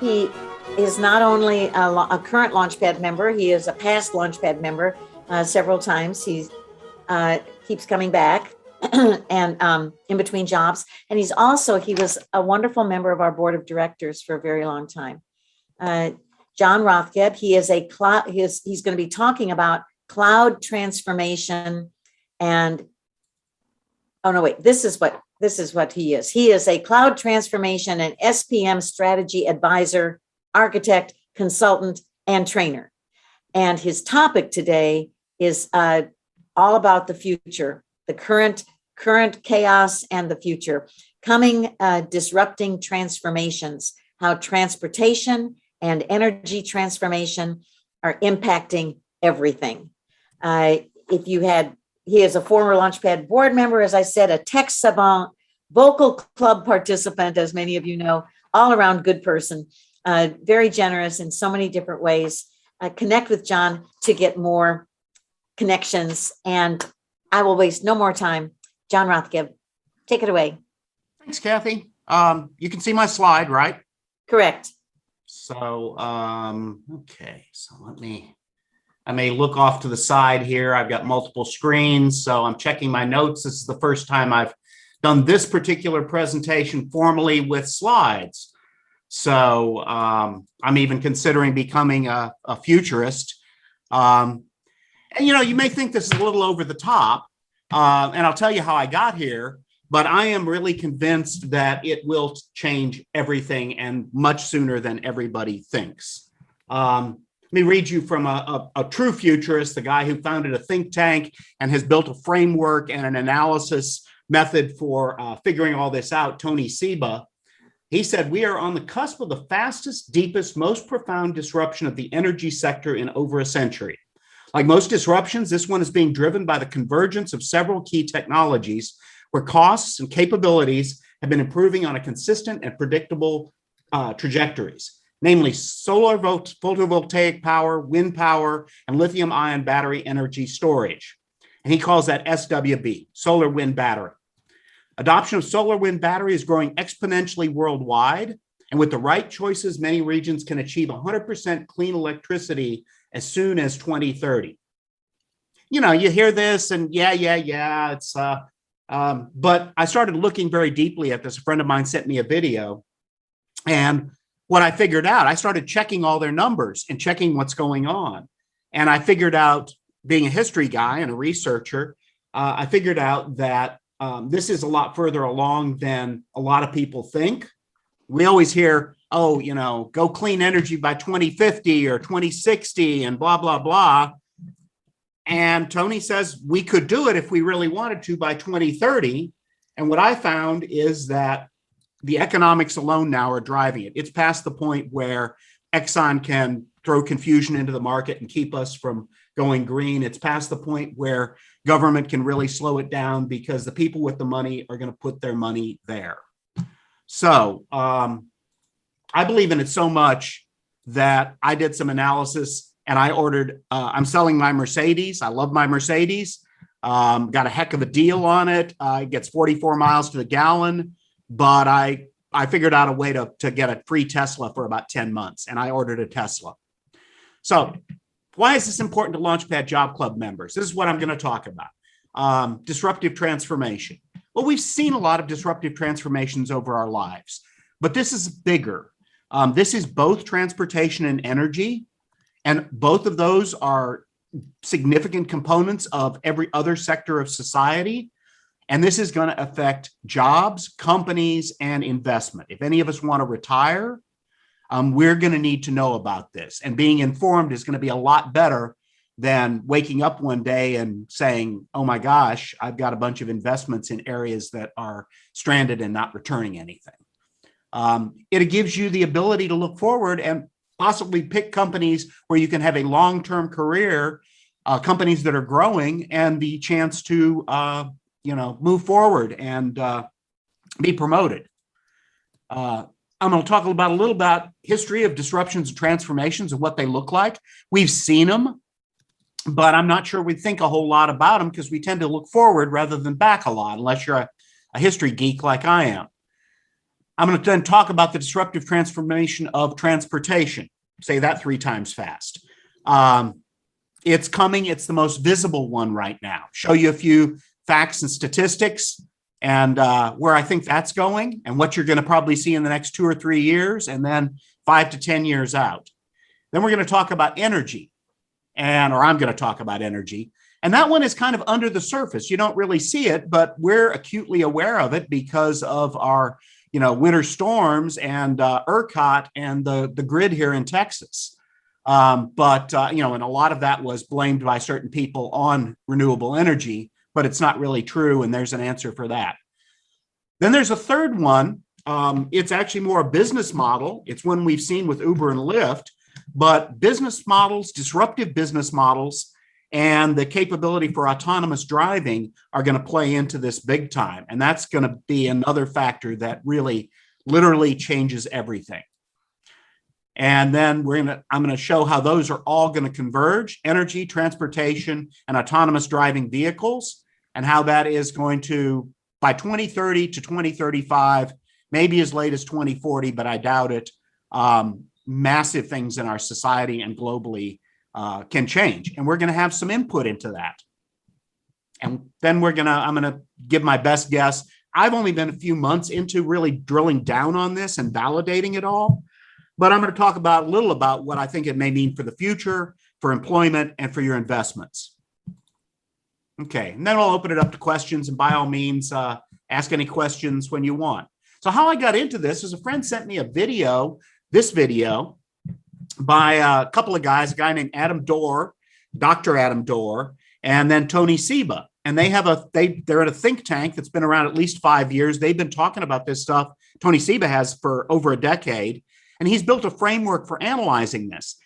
He is not only a current Launchpad member, he is a past Launchpad member several times. He keeps coming back and in between jobs. And he was a wonderful member of our board of directors for a very long time. John Rothgeb, he's going to be talking about cloud transformation and, this is what he is. He is a cloud transformation and SPM strategy advisor, architect, consultant, and trainer. And his topic today is all about the future, the current chaos and the future, disrupting transformations, how transportation and energy transformation are impacting everything. He is a former Launchpad board member, as I said, a tech savant, vocal club participant, as many of you know, all around good person, very generous in so many different ways. Connect with John to get more connections, and I will waste no more time. John Rothgeb, take it away. Thanks, Kathy. You can see my slide, right? Correct. So, okay, so I may look off to the side here. I've got multiple screens, so I'm checking my notes. This is the first time I've done this particular presentation formally with slides. So I'm even considering becoming a futurist. And, you may think this is a little over the top, and I'll tell you how I got here, but I am really convinced that it will change everything and much sooner than everybody thinks. Let me read you from a true futurist, the guy who founded a think tank and has built a framework and an analysis method for figuring all this out, Tony Seba. He said, "We are on the cusp of the fastest, deepest, most profound disruption of the energy sector in over a century. Like most disruptions, this one is being driven by the convergence of several key technologies where costs and capabilities have been improving on a consistent and predictable trajectories, namely solar photovoltaic power, wind power, and lithium-ion battery energy storage." And he calls that SWB, solar wind battery. Adoption of solar wind battery is growing exponentially worldwide. And with the right choices, many regions can achieve 100% clean electricity as soon as 2030. You hear this and it's, but I started looking very deeply at this. A friend of mine sent me a video, and what I figured out, I started checking all their numbers and checking what's going on. And I figured out, being a history guy and a researcher, I figured out that this is a lot further along than a lot of people think. We always hear, go clean energy by 2050 or 2060 and blah, blah, blah. And Tony says we could do it if we really wanted to by 2030. And what I found is that the economics alone now are driving it. It's past the point where Exxon can throw confusion into the market and keep us from going green. It's past the point where government can really slow it down because the people with the money are going to put their money there. So I believe in it so much that I did some analysis and I ordered, I'm selling my Mercedes. I love my Mercedes. Got a heck of a deal on it. It gets 44 miles to the gallon, but I figured out a way to get a free Tesla for about 10 months, and I ordered a Tesla. So why is this important to Launchpad Job Club members? This is what I'm going to talk about. Disruptive transformation. Well, we've seen a lot of disruptive transformations over our lives, but this is bigger. This is both transportation and energy, and both of those are significant components of every other sector of society. And this is going to affect jobs, companies, and investment. If any of us want to retire, we're going to need to know about this. And being informed is going to be a lot better than waking up one day and saying, oh my gosh, I've got a bunch of investments in areas that are stranded and not returning anything. It gives you the ability to look forward and possibly pick companies where you can have a long-term career, companies that are growing, and the chance to move forward and be promoted. I'm going to talk about a little about history of disruptions and transformations and what they look like. We've seen them, but I'm not sure we think a whole lot about them because we tend to look forward rather than back a lot, unless you're a history geek like I am. I'm going to then talk about the disruptive transformation of transportation. Say that 3 times fast. It's coming. It's the most visible one right now. Show you a few facts and statistics and where I think that's going and what you're going to probably see in the next 2 or 3 years, and then 5 to 10 years out. Then we're going to talk about energy, or I'm going to talk about energy. And that one is kind of under the surface. You don't really see it, but we're acutely aware of it because of our, winter storms and ERCOT and the grid here in Texas. And a lot of that was blamed by certain people on renewable energy, but it's not really true. And there's an answer for that. Then there's a third one. It's actually more a business model. It's one we've seen with Uber and Lyft, but business models, disruptive business models, and the capability for autonomous driving are going to play into this big time. And that's going to be another factor that really literally changes everything. And then I'm going to show how those are all going to converge: energy, transportation, and autonomous driving vehicles, and how that is going to, by 2030 to 2035, maybe as late as 2040, but I doubt it, massive things in our society and globally can change. And we're going to have some input into that. And then I'm going to give my best guess. I've only been a few months into really drilling down on this and validating it all, but I'm going to talk a little about what I think it may mean for the future, for employment, and for your investments. Okay, and then I'll open it up to questions, and by all means, ask any questions when you want. So how I got into this is a friend sent me this video by a couple of guys, a guy named Adam Dorr, Dr. Adam Dorr, and then Tony Seba. And they're at a think tank that's been around at least 5 years. They've been talking about this stuff. Tony Seba has for over a decade, and he's built a framework for analyzing this.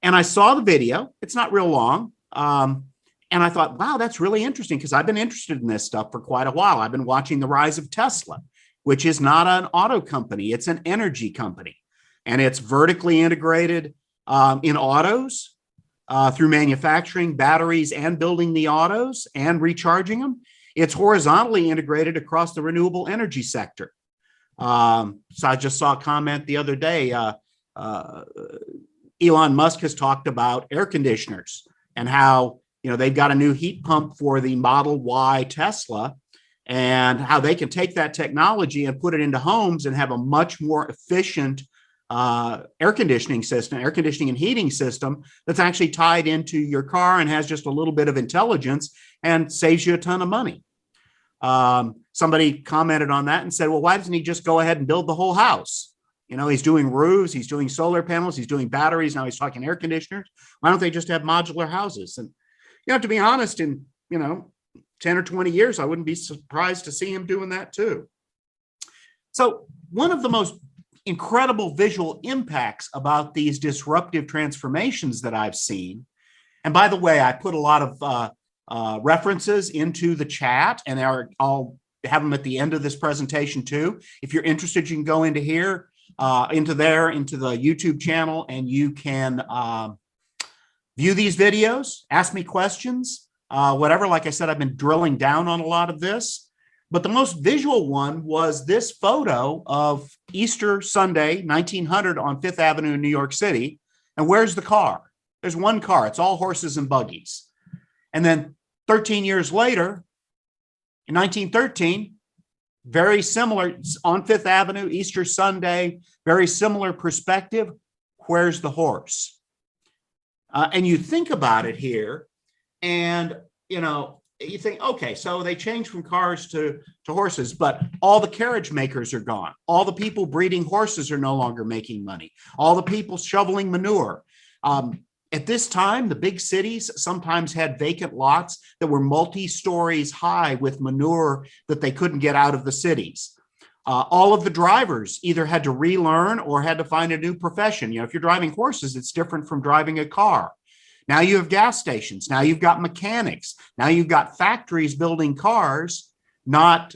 And I saw the video. It's not real long. And I thought, wow, that's really interesting, because I've been interested in this stuff for quite a while. I've been watching the rise of Tesla, which is not an auto company. It's an energy company. And it's vertically integrated in autos through manufacturing batteries and building the autos and recharging them. It's horizontally integrated across the renewable energy sector. So I just saw a comment the other day. Elon Musk has talked about air conditioners and how they've got a new heat pump for the Model Y Tesla, and how they can take that technology and put it into homes and have a much more efficient air conditioning and heating system that's actually tied into your car and has just a little bit of intelligence and saves you a ton of money. Somebody commented on that and said, well, why doesn't he just go ahead and build the whole house? He's doing roofs, he's doing solar panels, he's doing batteries. Now he's talking air conditioners. Why don't they just have modular houses? And, to be honest, in, 10 or 20 years, I wouldn't be surprised to see him doing that too. So one of the most incredible visual impacts about these disruptive transformations that I've seen, and by the way, I put a lot of references into the chat, and I'll have them at the end of this presentation too. If you're interested, you can go into here, into the YouTube channel, and you can view these videos, ask me questions, whatever. Like I said, I've been drilling down on a lot of this. But the most visual one was this photo of Easter Sunday, 1900, on Fifth Avenue in New York City. And where's the car? There's one car. It's all horses and buggies. And then 13 years later, in 1913, very similar, on Fifth Avenue, Easter Sunday, very similar perspective. Where's the horse? And you think about it here, and, you think, okay, so they changed from cars to horses, but all the carriage makers are gone. All the people breeding horses are no longer making money. All the people shoveling manure. At this time, the big cities sometimes had vacant lots that were multi-stories high with manure that they couldn't get out of the cities. All of the drivers either had to relearn or had to find a new profession. If you're driving horses, it's different from driving a car. Now you have gas stations. Now you've got mechanics. Now you've got factories building cars, not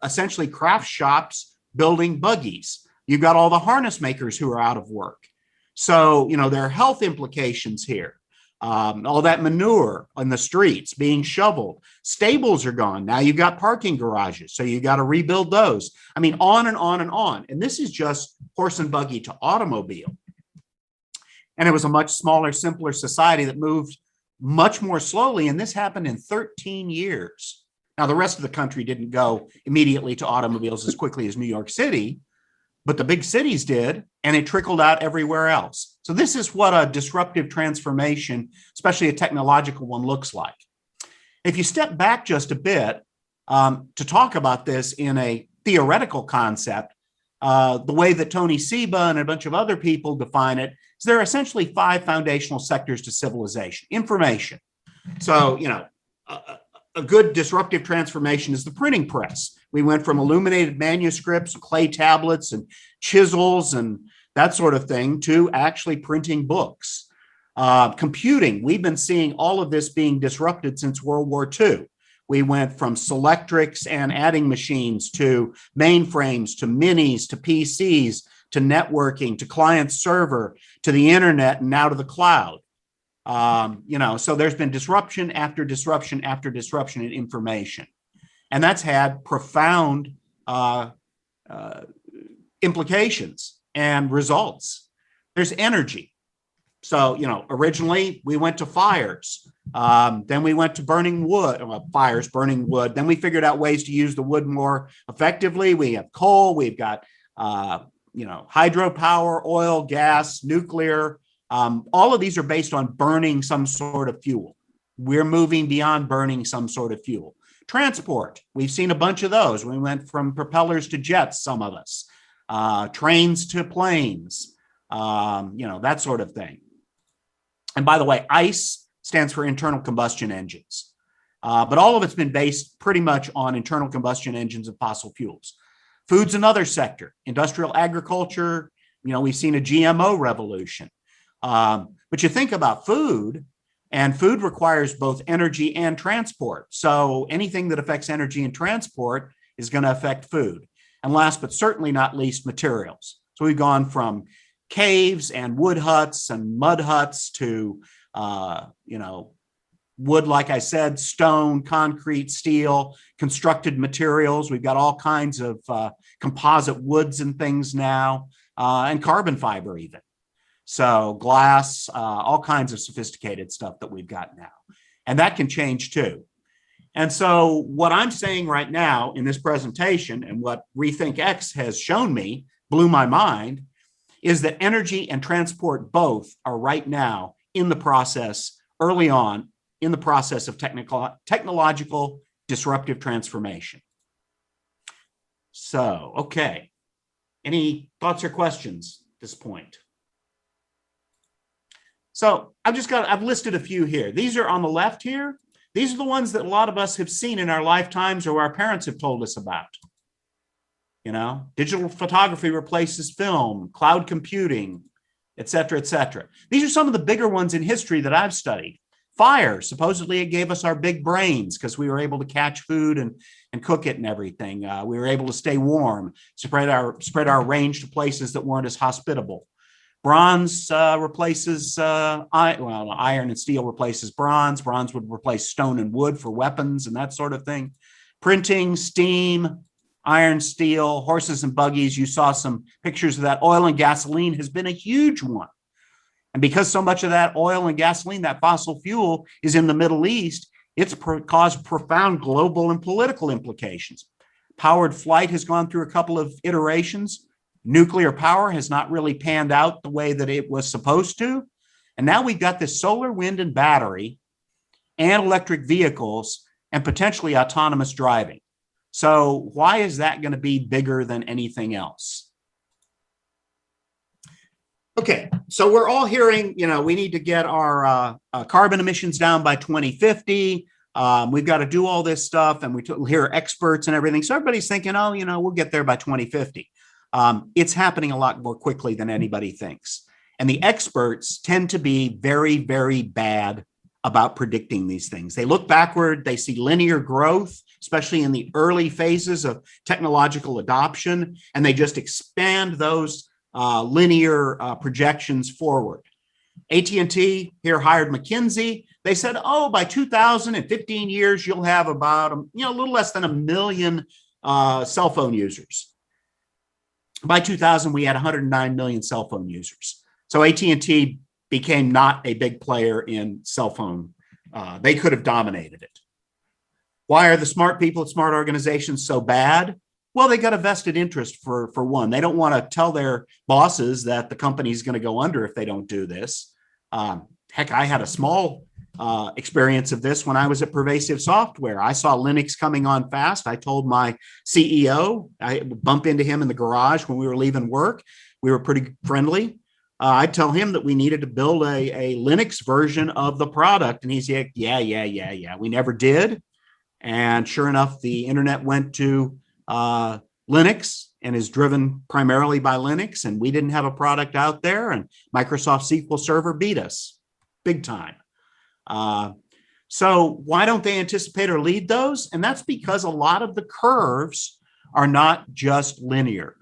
essentially craft shops building buggies. You've got all the harness makers who are out of work. So, there are health implications here. all that manure on the streets being shoveled. Stables are gone. Now you've got parking garages, so you got to rebuild those. I mean, on and on and on. And this is just horse and buggy to automobile. And it was a much smaller, simpler society that moved much more slowly. And this happened in 13 years. Now, the rest of the country didn't go immediately to automobiles as quickly as New York City, but the big cities did, and it trickled out everywhere else. So this is what a disruptive transformation, especially a technological one, looks like. If you step back just a bit to talk about this in a theoretical concept, the way that Tony Seba and a bunch of other people define it is there are essentially 5 foundational sectors to civilization. Information. So, a good disruptive transformation is the printing press. We went from illuminated manuscripts, clay tablets, and chisels, and that sort of thing, to actually printing books. Computing, we've been seeing all of this being disrupted since World War II. We went from Selectrics and adding machines to mainframes, to minis, to PCs, to networking, to client server, to the internet, and now to the cloud. So there's been disruption after disruption after disruption in information. And that's had profound implications and results. There's energy. So, originally we went to fires. Then we went to burning wood, fires, burning wood. Then we figured out ways to use the wood more effectively. We have coal, we've got, hydropower, oil, gas, nuclear. All of these are based on burning some sort of fuel. We're moving beyond burning some sort of fuel. Transport, we've seen a bunch of those. We went from propellers to jets, some of us, trains to planes, that sort of thing. And by the way, ICE stands for internal combustion engines. But all of it's been based pretty much on internal combustion engines and fossil fuels. Food's another sector. Industrial agriculture, we've seen a GMO revolution. But you think about food, and food requires both energy and transport. So anything that affects energy and transport is going to affect food. And last but certainly not least, materials. So we've gone from caves and wood huts and mud huts to, wood, like I said, stone, concrete, steel, constructed materials. We've got all kinds of composite woods and things now, and carbon fiber even. So glass, all kinds of sophisticated stuff that we've got now. And that can change too. And so what I'm saying right now in this presentation, and what Rethink X has shown me, blew my mind, is that energy and transport both are right now in the process, early on, in the process of technological disruptive transformation. So, okay. Any thoughts or questions at this point? So I've listed a few here. These are on the left here. These are the ones that a lot of us have seen in our lifetimes or our parents have told us about. Digital photography replaces film, cloud computing, et cetera, et cetera. These are some of the bigger ones in history that I've studied. Fire, supposedly it gave us our big brains because we were able to catch food and cook it and everything. We were able to stay warm, spread our range to places that weren't as hospitable. Bronze replaces iron and steel replaces bronze. Bronze would replace stone and wood for weapons and that sort of thing. Printing, steam, iron, steel, horses and buggies. You saw some pictures of that. Oil and gasoline has been a huge one. And because so much of that oil and gasoline, that fossil fuel, is in the Middle East, it's caused profound global and political implications. Powered flight has gone through a couple of iterations. Nuclear power has not really panned out the way that it was supposed to. And now we've got this solar, wind, and battery, and electric vehicles, and potentially autonomous driving. So why is that going to be bigger than anything else? Okay, so we're all hearing, we need to get our carbon emissions down by 2050. We've got to do all this stuff, and we hear experts and everything. So everybody's thinking, we'll get there by 2050. It's happening a lot more quickly than anybody thinks. And the experts tend to be very, very bad about predicting these things. They look backward, they see linear growth, especially in the early phases of technological adoption, and they just expand those linear projections forward. AT&T here hired McKinsey. They said, oh, by 2015 years, you'll have about, a little less than 1 million cell phone users. By 2000, we had 109 million cell phone users. So AT&T became not a big player in cell phone. They could have dominated it. Why are the smart people at smart organizations so bad? Well, they got a vested interest for one. They don't want to tell their bosses that the company is going to go under if they don't do this. Heck, I had a small experience of this when I was at Pervasive Software. I saw Linux coming on fast. I told my CEO, I bumped into him in the garage when we were leaving work. We were pretty friendly. I'd tell him that we needed to build a Linux version of the product. And he's like, yeah. We never did. And sure enough, the internet went to Linux and is driven primarily by Linux. And we didn't have a product out there. And Microsoft SQL Server beat us big time. So why don't they anticipate or lead those? And that's because a lot of the curves are not just linear.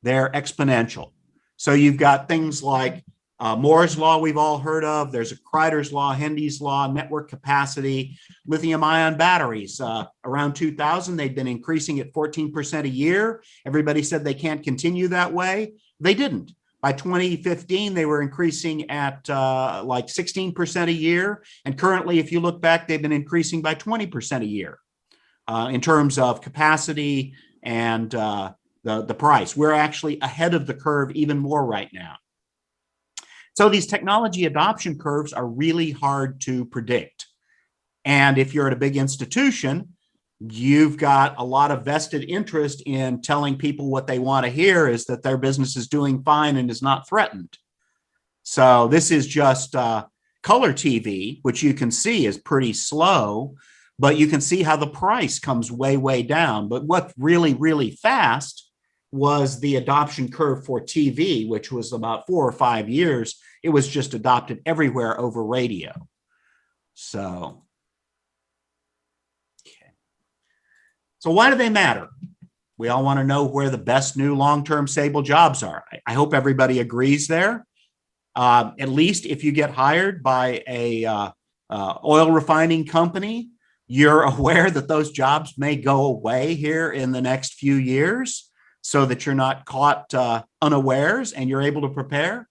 They're exponential. So you've got things like Moore's law we've all heard of. There's a Kreider's law, Hendy's law, network capacity, lithium-ion batteries. Around 2000, they'd been increasing at 14% a year. Everybody said they can't continue that way. They didn't. By 2015, they were increasing at like 16% a year. And currently, if you look back, they've been increasing by 20% a year in terms of capacity and the price. We're actually ahead of the curve even more right now. So these technology adoption curves are really hard to predict. And if you're at a big institution, you've got a lot of vested interest in telling people what they want to hear is that their business is doing fine and is not threatened. So this is just color TV, which you can see is pretty slow, but you can see how the price comes way, way down. But what's really, really fast was the adoption curve for TV, which was about 4 or 5 years. It was just adopted everywhere over radio. So, okay. So why do they matter? We all want to know where the best new long-term stable jobs are. I hope everybody agrees there. At least if you get hired by a oil refining company, you're aware that those jobs may go away here in the next few years, so that you're not caught unawares and you're able to prepare.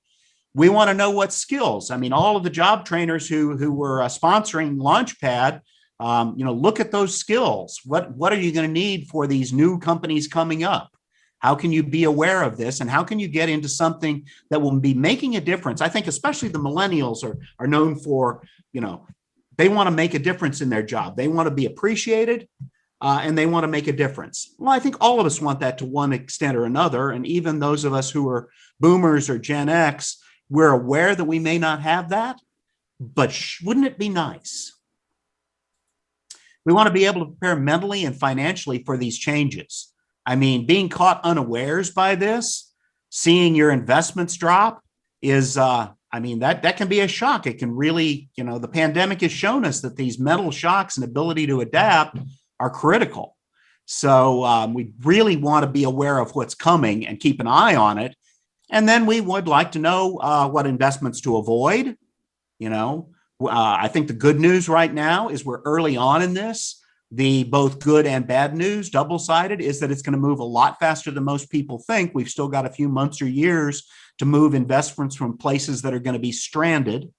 We want to know what skills. I mean, all of the job trainers who were sponsoring Launchpad, look at those skills. What are you going to need for these new companies coming up? How can you be aware of this? And how can you get into something that will be making a difference? I think especially the millennials are known for, they want to make a difference in their job. They want to be appreciated. And they want to make a difference. Well, I think all of us want that to one extent or another. And even those of us who are boomers or Gen X, we're aware that we may not have that, but wouldn't it be nice? We want to be able to prepare mentally and financially for these changes. I mean, being caught unawares by this, seeing your investments drop is, that can be a shock. It can really, the pandemic has shown us that these mental shocks and ability to adapt are critical. So we really want to be aware of what's coming and keep an eye on it. And then we would like to know what investments to avoid. I think the good news right now is we're early on in this. The both good and bad news, double-sided, is that it's going to move a lot faster than most people think. We've still got a few months or years to move investments from places that are going to be stranded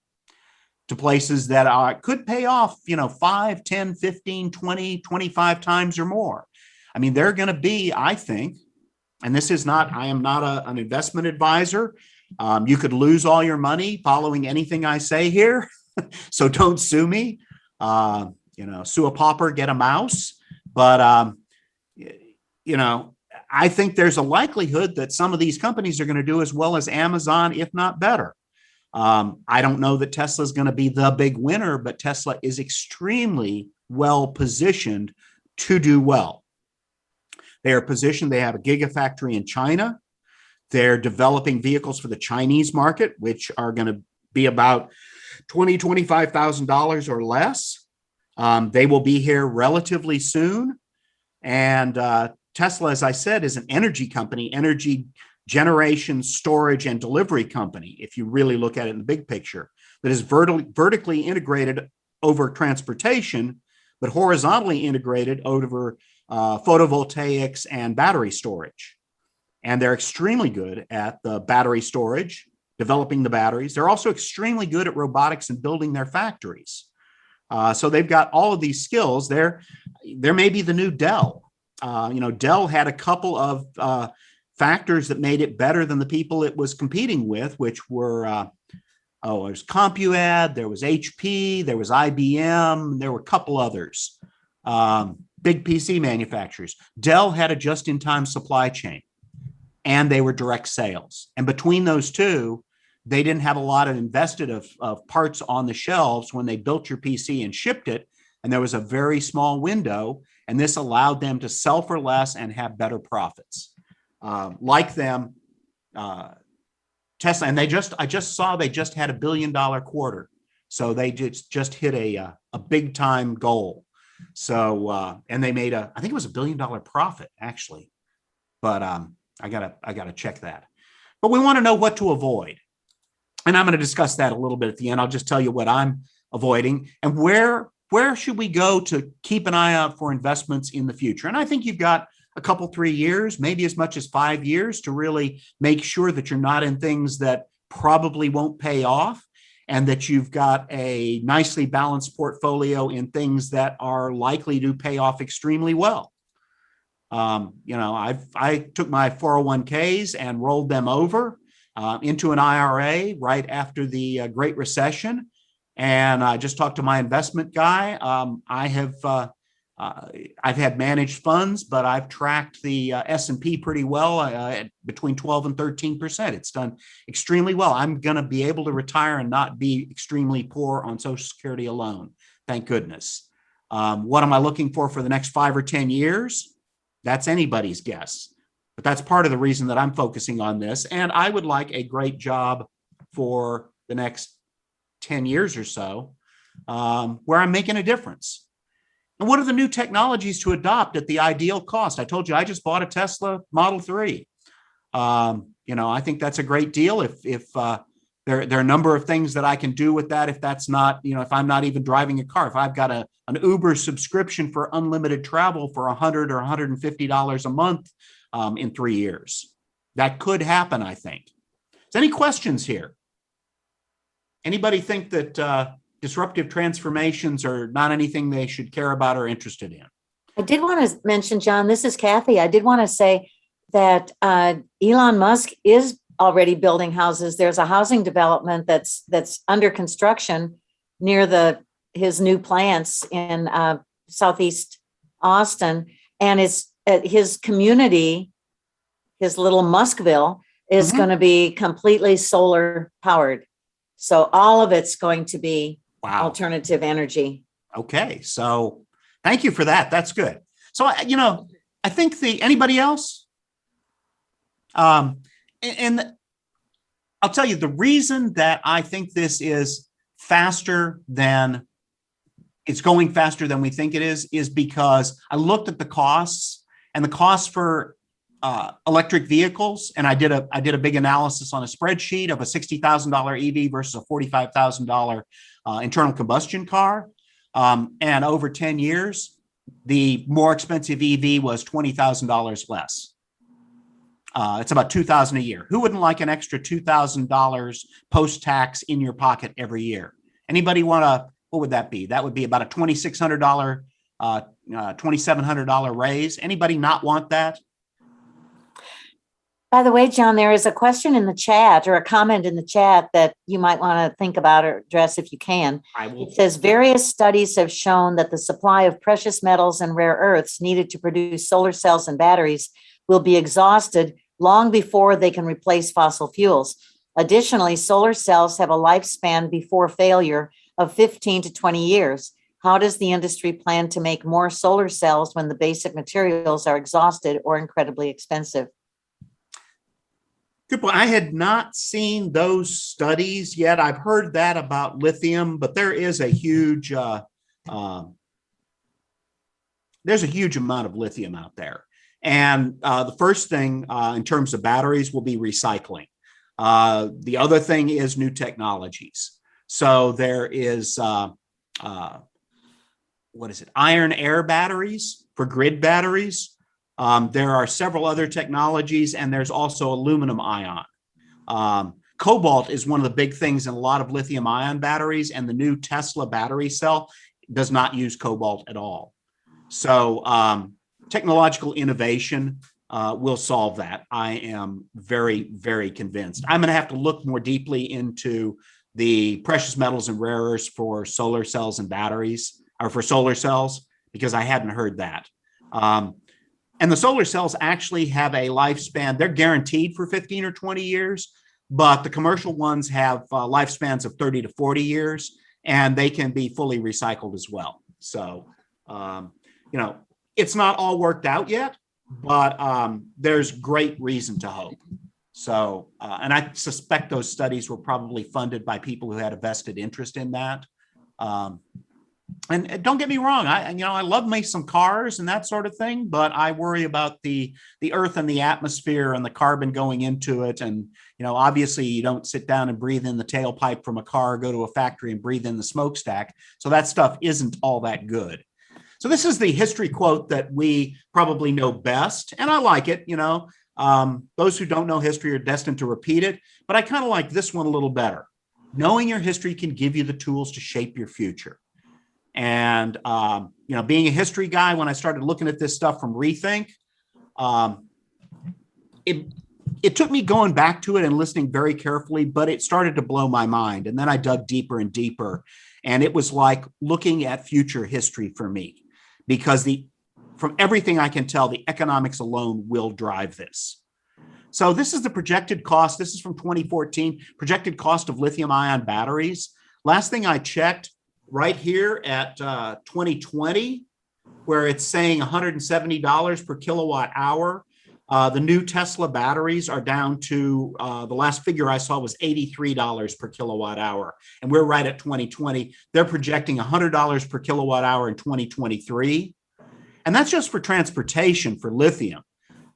to places that could pay off, 5, 10, 15, 20, 25 times or more. I mean, they're going to be, I think, and I am not an investment advisor. You could lose all your money following anything I say here. So don't sue me. Sue a pauper, get a mouse. But, I think there's a likelihood that some of these companies are going to do as well as Amazon, if not better. I don't know that Tesla is going to be the big winner, but Tesla is extremely well positioned to do well. They are positioned. They have a gigafactory in China. They're developing vehicles for the Chinese market, which are going to be about $20,000, $25,000 or less. They will be here relatively soon. And Tesla, as I said, is an energy company, energy generation, storage, and delivery company, if you really look at it in the big picture. that is vertically integrated over transportation, but horizontally integrated over photovoltaics and battery storage. And they're extremely good at the battery storage, developing the batteries. They're also extremely good at robotics and building their factories. So they've got all of these skills. They're maybe the new Dell. Dell had a couple of factors that made it better than the people it was competing with, which were, there's CompuAdd, there was HP, there was IBM, there were a couple others, big PC manufacturers. Dell had a just-in-time supply chain, and they were direct sales. And between those two, they didn't have a lot of invested of parts on the shelves when they built your PC and shipped it. And there was a very small window, and this allowed them to sell for less and have better profits. Like them, Tesla, and I just saw they just had $1 billion quarter. So they just hit a big time goal. So, and they made I think it was $1 billion profit actually, but I gotta check that. But we want to know what to avoid. And I'm going to discuss that a little bit at the end. I'll just tell you what I'm avoiding and where should we go to keep an eye out for investments in the future. And I think you've got a couple, 3 years, maybe as much as 5 years to really make sure that you're not in things that probably won't pay off and that you've got a nicely balanced portfolio in things that are likely to pay off extremely well. I took my 401ks and rolled them over into an IRA right after the Great Recession. And I just talked to my investment guy. I've had managed funds, but I've tracked the S&P pretty well at between 12 and 13%. It's done extremely well. I'm going to be able to retire and not be extremely poor on Social Security alone. Thank goodness. What am I looking for the next 5 or 10 years? That's anybody's guess. But that's part of the reason that I'm focusing on this. And I would like a great job for the next 10 years or so where I'm making a difference. And what are the new technologies to adopt at the ideal cost? I told you I just bought a Tesla Model 3. I think that's a great deal. If there are a number of things that I can do with that, if that's not, if I'm not even driving a car, if I've got an Uber subscription for unlimited travel for $100 or $150 a month in 3 years, that could happen, I think. Is any questions here? Anybody think that disruptive transformations are not anything they should care about or interested in? I did want to mention, John, this is Kathy. I did want to say that Elon Musk is already building houses. There's a housing development that's under construction near his new plants in Southeast Austin. And his community, his little Muskville, is going to be completely solar powered. So all of it's going to be alternative energy. Okay. So thank you for that. That's good. So, I think anybody else? And I'll tell you the reason that I think this is it's going faster than we think it is because I looked at the costs and the costs for electric vehicles. And I did a big analysis on a spreadsheet of a $60,000 EV versus a $45,000 internal combustion car. And over 10 years, the more expensive EV was $20,000 less. It's about $2,000 a year. Who wouldn't like an extra $2,000 post-tax in your pocket every year? Anybody what would that be? That would be about a $2,600, $2,700 raise. Anybody not want that? By the way, John, there is a question in the chat or a comment in the chat that you might want to think about or address if you can. It says various studies have shown that the supply of precious metals and rare earths needed to produce solar cells and batteries will be exhausted long before they can replace fossil fuels. Additionally, solar cells have a lifespan before failure of 15 to 20 years. How does the industry plan to make more solar cells when the basic materials are exhausted or incredibly expensive? Good point. I had not seen those studies yet. I've heard that about lithium, but there is a huge amount of lithium out there. And the first thing in terms of batteries will be recycling. The other thing is new technologies. So there is, iron air batteries for grid batteries. There are several other technologies, and there's also aluminum ion. Cobalt is one of the big things in a lot of lithium ion batteries, and the new Tesla battery cell does not use cobalt at all. So technological innovation will solve that. I am very, very convinced. I'm going to have to look more deeply into the precious metals and rare earths for solar cells and batteries, or for solar cells, because I hadn't heard that. And the solar cells actually have a lifespan. They're guaranteed for 15 or 20 years, but the commercial ones have lifespans of 30 to 40 years, and they can be fully recycled as well. So, it's not all worked out yet, but there's great reason to hope. So, and I suspect those studies were probably funded by people who had a vested interest in that. And don't get me wrong, I love me some cars and that sort of thing, but I worry about the earth and the atmosphere and the carbon going into it. And, obviously you don't sit down and breathe in the tailpipe from a car, go to a factory and breathe in the smokestack. So that stuff isn't all that good. So this is the history quote that we probably know best. And I like it, those who don't know history are destined to repeat it, but I kind of like this one a little better. Knowing your history can give you the tools to shape your future. And, being a history guy, when I started looking at this stuff from Rethink, it took me going back to it and listening very carefully, but it started to blow my mind. And then I dug deeper and deeper. And it was like looking at future history for me, because from everything I can tell, the economics alone will drive this. So this is the projected cost. This is from 2014, projected cost of lithium-ion batteries. Last thing I checked, right here at 2020, where it's saying $170 per kilowatt hour. The new Tesla batteries are down to, the last figure I saw was $83 per kilowatt hour. And we're right at 2020. They're projecting $100 per kilowatt hour in 2023. And that's just for transportation for lithium.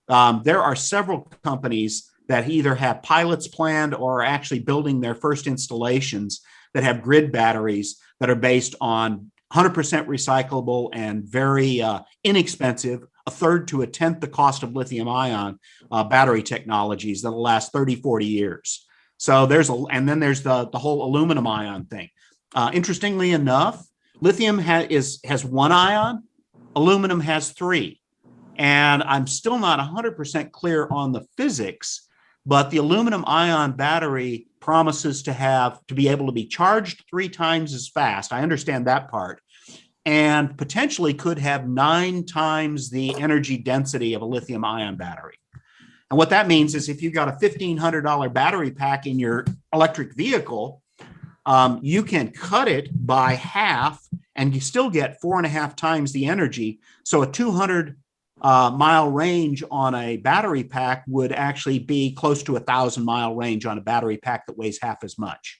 There are several companies that either have pilots planned or are actually building their first installations that have grid batteries that are based on 100% recyclable and very inexpensive, a third to a tenth the cost of lithium-ion battery technologies that'll last 30, 40 years. So and then there's the whole aluminum ion thing. Interestingly enough, lithium has one ion, aluminum has three. And I'm still not 100% clear on the physics, but the aluminum ion battery promises to be able to be charged 3 times as fast. I understand that part. And potentially could have 9 times the energy density of a lithium ion battery. And what that means is if you've got a $1,500 battery pack in your electric vehicle, you can cut it by half and you still get 4.5 times the energy. So a 200 mile range on a battery pack would actually be close to 1,000-mile range on a battery pack that weighs half as much.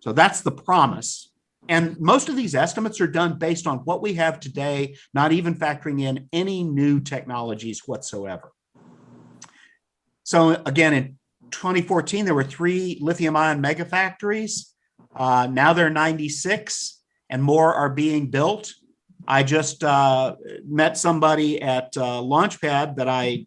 So that's the promise. And most of these estimates are done based on what we have today, not even factoring in any new technologies whatsoever. So again, in 2014, there were 3 lithium-ion megafactories. Now there are 96 and more are being built. I just met somebody at Launchpad that I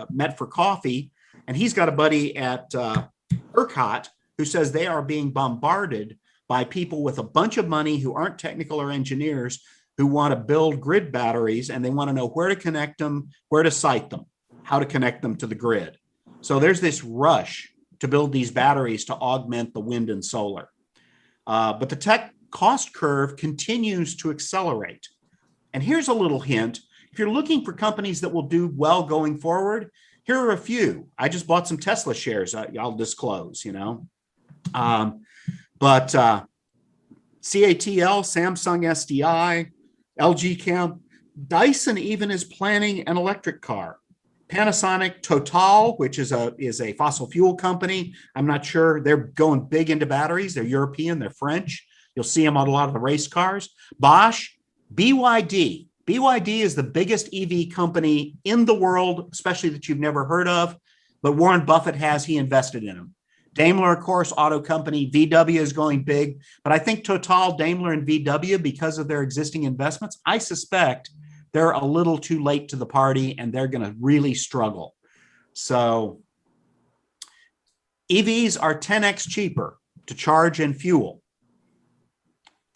met for coffee, and he's got a buddy at ERCOT who says they are being bombarded by people with a bunch of money who aren't technical or engineers who want to build grid batteries, and they want to know where to connect them, where to site them, how to connect them to the grid. So there's this rush to build these batteries to augment the wind and solar. But the tech cost curve continues to accelerate. And here's a little hint. If you're looking for companies that will do well going forward, here are a few. I just bought some Tesla shares. I'll disclose, But CATL, Samsung SDI, LG Chem, Dyson even is planning an electric car. Panasonic, Total, which is a fossil fuel company. I'm not sure. They're going big into batteries. They're European. They're French. You'll see them on a lot of the race cars. Bosch, BYD. BYD is the biggest EV company in the world, especially that you've never heard of, but Warren Buffett he invested in them. Daimler, of course, auto company. VW is going big, but I think Total, Daimler, and VW, because of their existing investments, I suspect they're a little too late to the party and they're going to really struggle. So EVs are 10x cheaper to charge and fuel.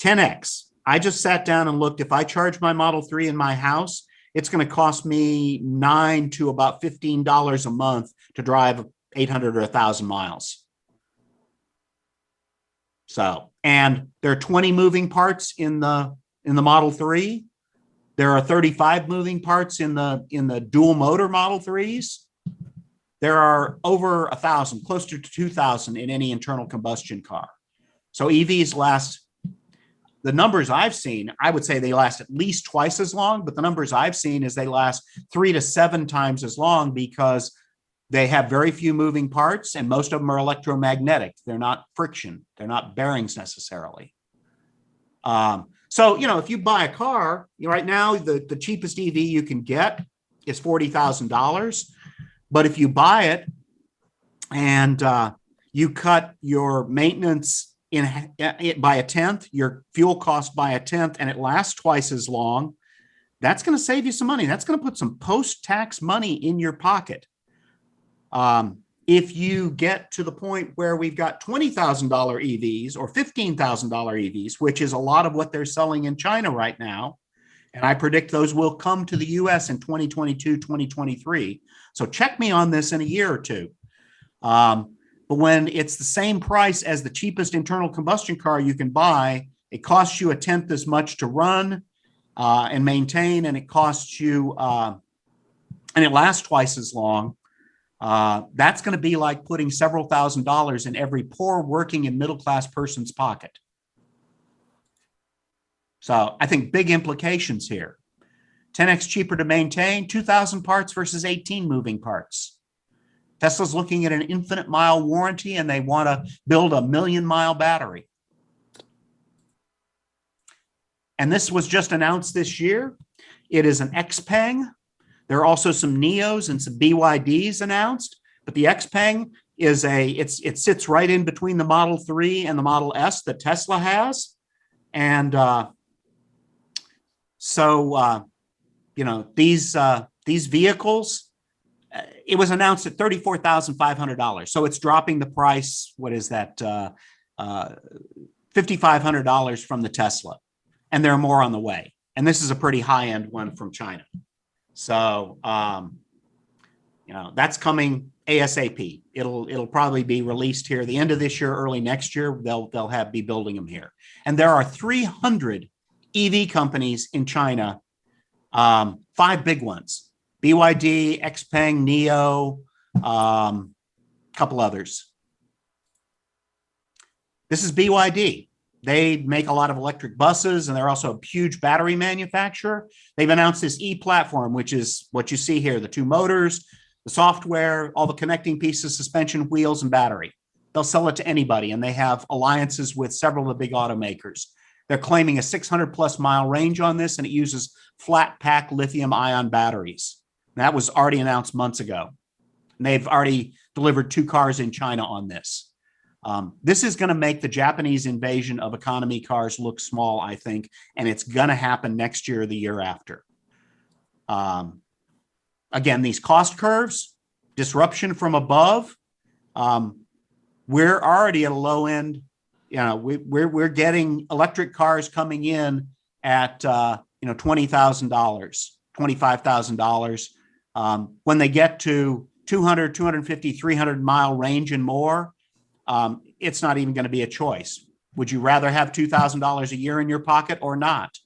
10x. I just sat down and looked. If I charge my Model 3 in my house, it's going to cost me $9 to about $15 a month to drive 800 or 1,000 miles. So, and there are 20 moving parts in the Model 3. There are 35 moving parts in the dual motor Model 3s. There are over 1,000, close to 2,000 in any internal combustion car. So EVs last, the numbers I've seen, I would say they last at least twice as long, but the numbers I've seen is they last 3 to 7 times as long because they have very few moving parts and most of them are electromagnetic. They're not friction. They're not bearings necessarily. So, if you buy a car, right now, the cheapest EV you can get is $40,000. But if you buy it and you cut your maintenance by a tenth, your fuel cost by a tenth, and it lasts twice as long, that's going to save you some money. That's going to put some post-tax money in your pocket. If you get to the point where we've got $20,000 EVs or $15,000 EVs, which is a lot of what they're selling in China right now, and I predict those will come to the US in 2022, 2023. So check me on this in a year or two. But when it's the same price as the cheapest internal combustion car you can buy, it costs you a tenth as much to run and maintain, and it costs you, and it lasts twice as long. That's going to be like putting several $1,000s in every poor working and middle-class person's pocket. So I think big implications here. 10x cheaper to maintain, 2,000 parts versus 18 moving parts. Tesla's looking at an infinite mile warranty and they want to build a 1,000,000-mile battery. And this was just announced this year. It is an Xpeng. There are also some Neos and some BYDs announced, but the Xpeng is it sits right in between the Model 3 and the Model S that Tesla has. And these vehicles, it was announced at $34,500. So it's dropping the price. What is that? $5,500 from the Tesla. And there are more on the way. And this is a pretty high-end one from China. So, that's coming ASAP. It'll probably be released here the end of this year, early next year. They'll be building them here. And there are 300 EV companies in China, 5 big ones: BYD, Xpeng, Neo, a couple others. This is BYD. They make a lot of electric buses, and they're also a huge battery manufacturer. They've announced this e-platform, which is what you see here: the 2 motors, the software, all the connecting pieces, suspension, wheels, and battery. They'll sell it to anybody, and they have alliances with several of the big automakers. They're claiming a 600-plus mile range on this, and it uses flat-pack lithium-ion batteries. And that was already announced months ago. And they've already delivered 2 cars in China on this. This is going to make the Japanese invasion of economy cars look small, I think, and it's going to happen next year or the year after. Again, these cost curves, disruption from above, we're already at a low end. We're getting electric cars coming in at $20,000, $25,000. When they get to 200, 250, 300 mile range and more, it's not even going to be a choice. Would you rather have $2,000 a year in your pocket or not?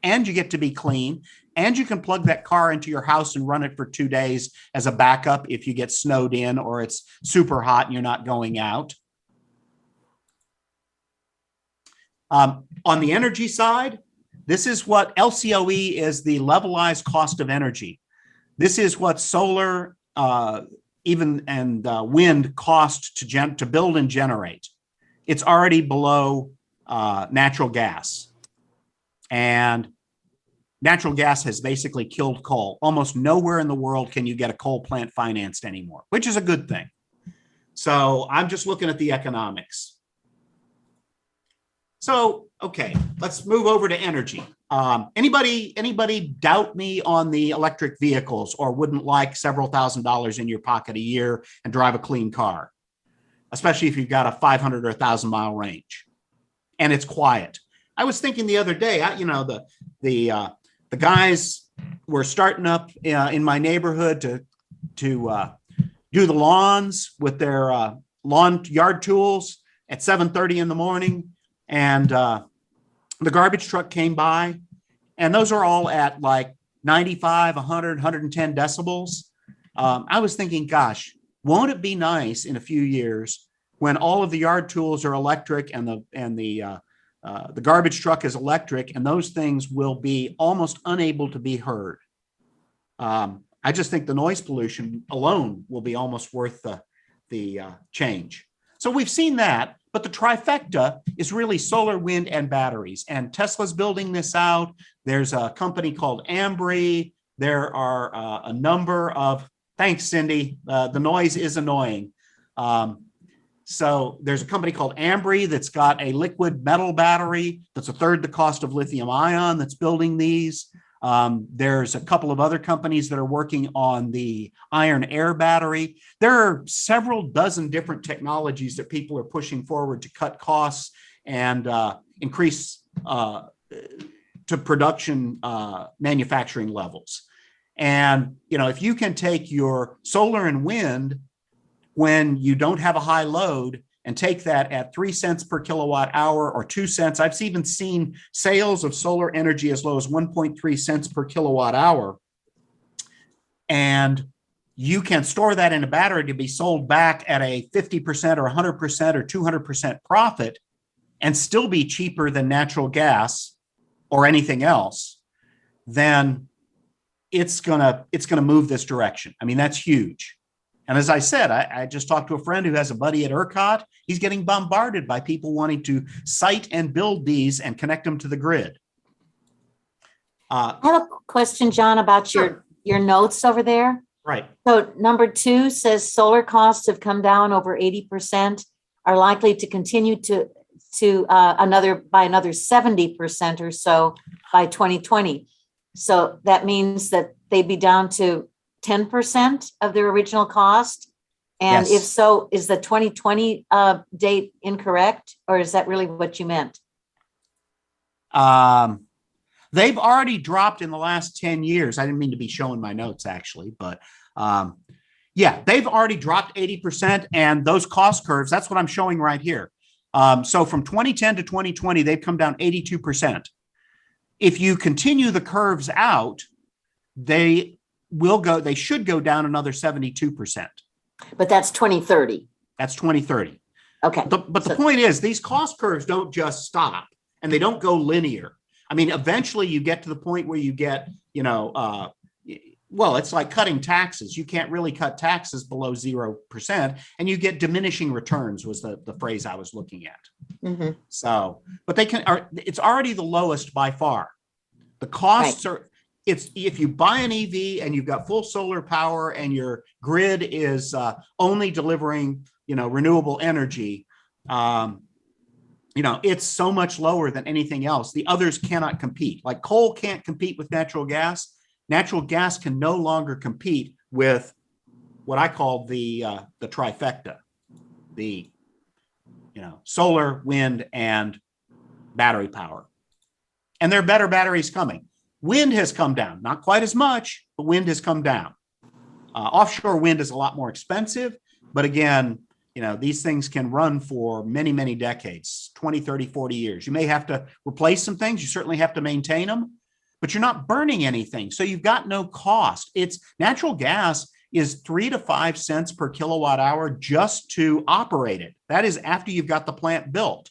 And you get to be clean, and you can plug that car into your house and run it for 2 days as a backup if you get snowed in or it's super hot and you're not going out. On the energy side, this is what LCOE is: the levelized cost of energy. This is what solar wind cost to build and generate. It's already below natural gas. And natural gas has basically killed coal. Almost nowhere in the world can you get a coal plant financed anymore, which is a good thing. So I'm just looking at the economics. So, okay, let's move over to energy. Anybody doubt me on the electric vehicles or wouldn't like several $1,000s in your pocket a year and drive a clean car, especially if you've got a 500 or 1,000-mile range and it's quiet. I was thinking the other day, the guys were starting up in my neighborhood to do the lawns with their lawn yard tools at 7:30 in the morning, and the garbage truck came by, and those are all at like 95, 100, 110 decibels. I was thinking, gosh, won't it be nice in a few years when all of the yard tools are electric and the garbage truck is electric, and those things will be almost unable to be heard. I just think the noise pollution alone will be almost worth the change. So we've seen that, but the trifecta is really solar, wind, and batteries. And Tesla's building this out. There's a company called Ambri. There are a number of, thanks, Cindy. The noise is annoying. So there's a company called Ambri that's got a liquid metal battery that's a third the cost of lithium-ion that's building these. There's a couple of other companies that are working on the iron air battery. There are several dozen different technologies that people are pushing forward to cut costs and increase to production manufacturing levels. And, if you can take your solar and wind when you don't have a high load and take that at 3 cents per kilowatt hour or 2 cents. I've even seen sales of solar energy as low as 1.3 cents per kilowatt hour. And you can store that in a battery to be sold back at a 50% or 100% or 200% profit and still be cheaper than natural gas or anything else. Then it's gonna move this direction. I mean, that's huge. And as I said, I just talked to a friend who has a buddy at ERCOT. He's getting bombarded by people wanting to site and build these and connect them to the grid. I have a question, John, about Sure. your notes over there. Right. So number 2 says solar costs have come down over 80%, are likely to continue to another 70% or so by 2020. So that means that they'd be down to 10% of their original cost. And Yes. if so, is the 2020 date incorrect, or is that really what you meant? They've already dropped in the last 10 years. I didn't mean to be showing my notes actually, but yeah, they've already dropped 80%, and those cost curves, that's what I'm showing right here. So from 2010 to 2020, they've come down 82%. If you continue the curves out, they should go down another 72%. But that's 2030. That's 2030. Okay. But the point is, these cost curves don't just stop and they don't go linear. I mean, eventually you get to the point where you get, well, it's like cutting taxes. You can't really cut taxes below 0%, and you get diminishing returns was the phrase I was looking at. Mm-hmm. So, but it's already the lowest by far. The costs are, if you buy an EV and you've got full solar power and your grid is only delivering, renewable energy, it's so much lower than anything else. The others cannot compete. Like coal can't compete with natural gas. Natural gas can no longer compete with what I call the trifecta, the solar, wind, and battery power. And there are better batteries coming. Wind has come down, not quite as much, but wind has come down. Offshore wind is a lot more expensive, but again, these things can run for many, many decades, 20, 30, 40 years. You may have to replace some things. You certainly have to maintain them, but you're not burning anything. So you've got no cost. It's natural gas is 3 to 5 cents per kilowatt hour just to operate it. That is after you've got the plant built.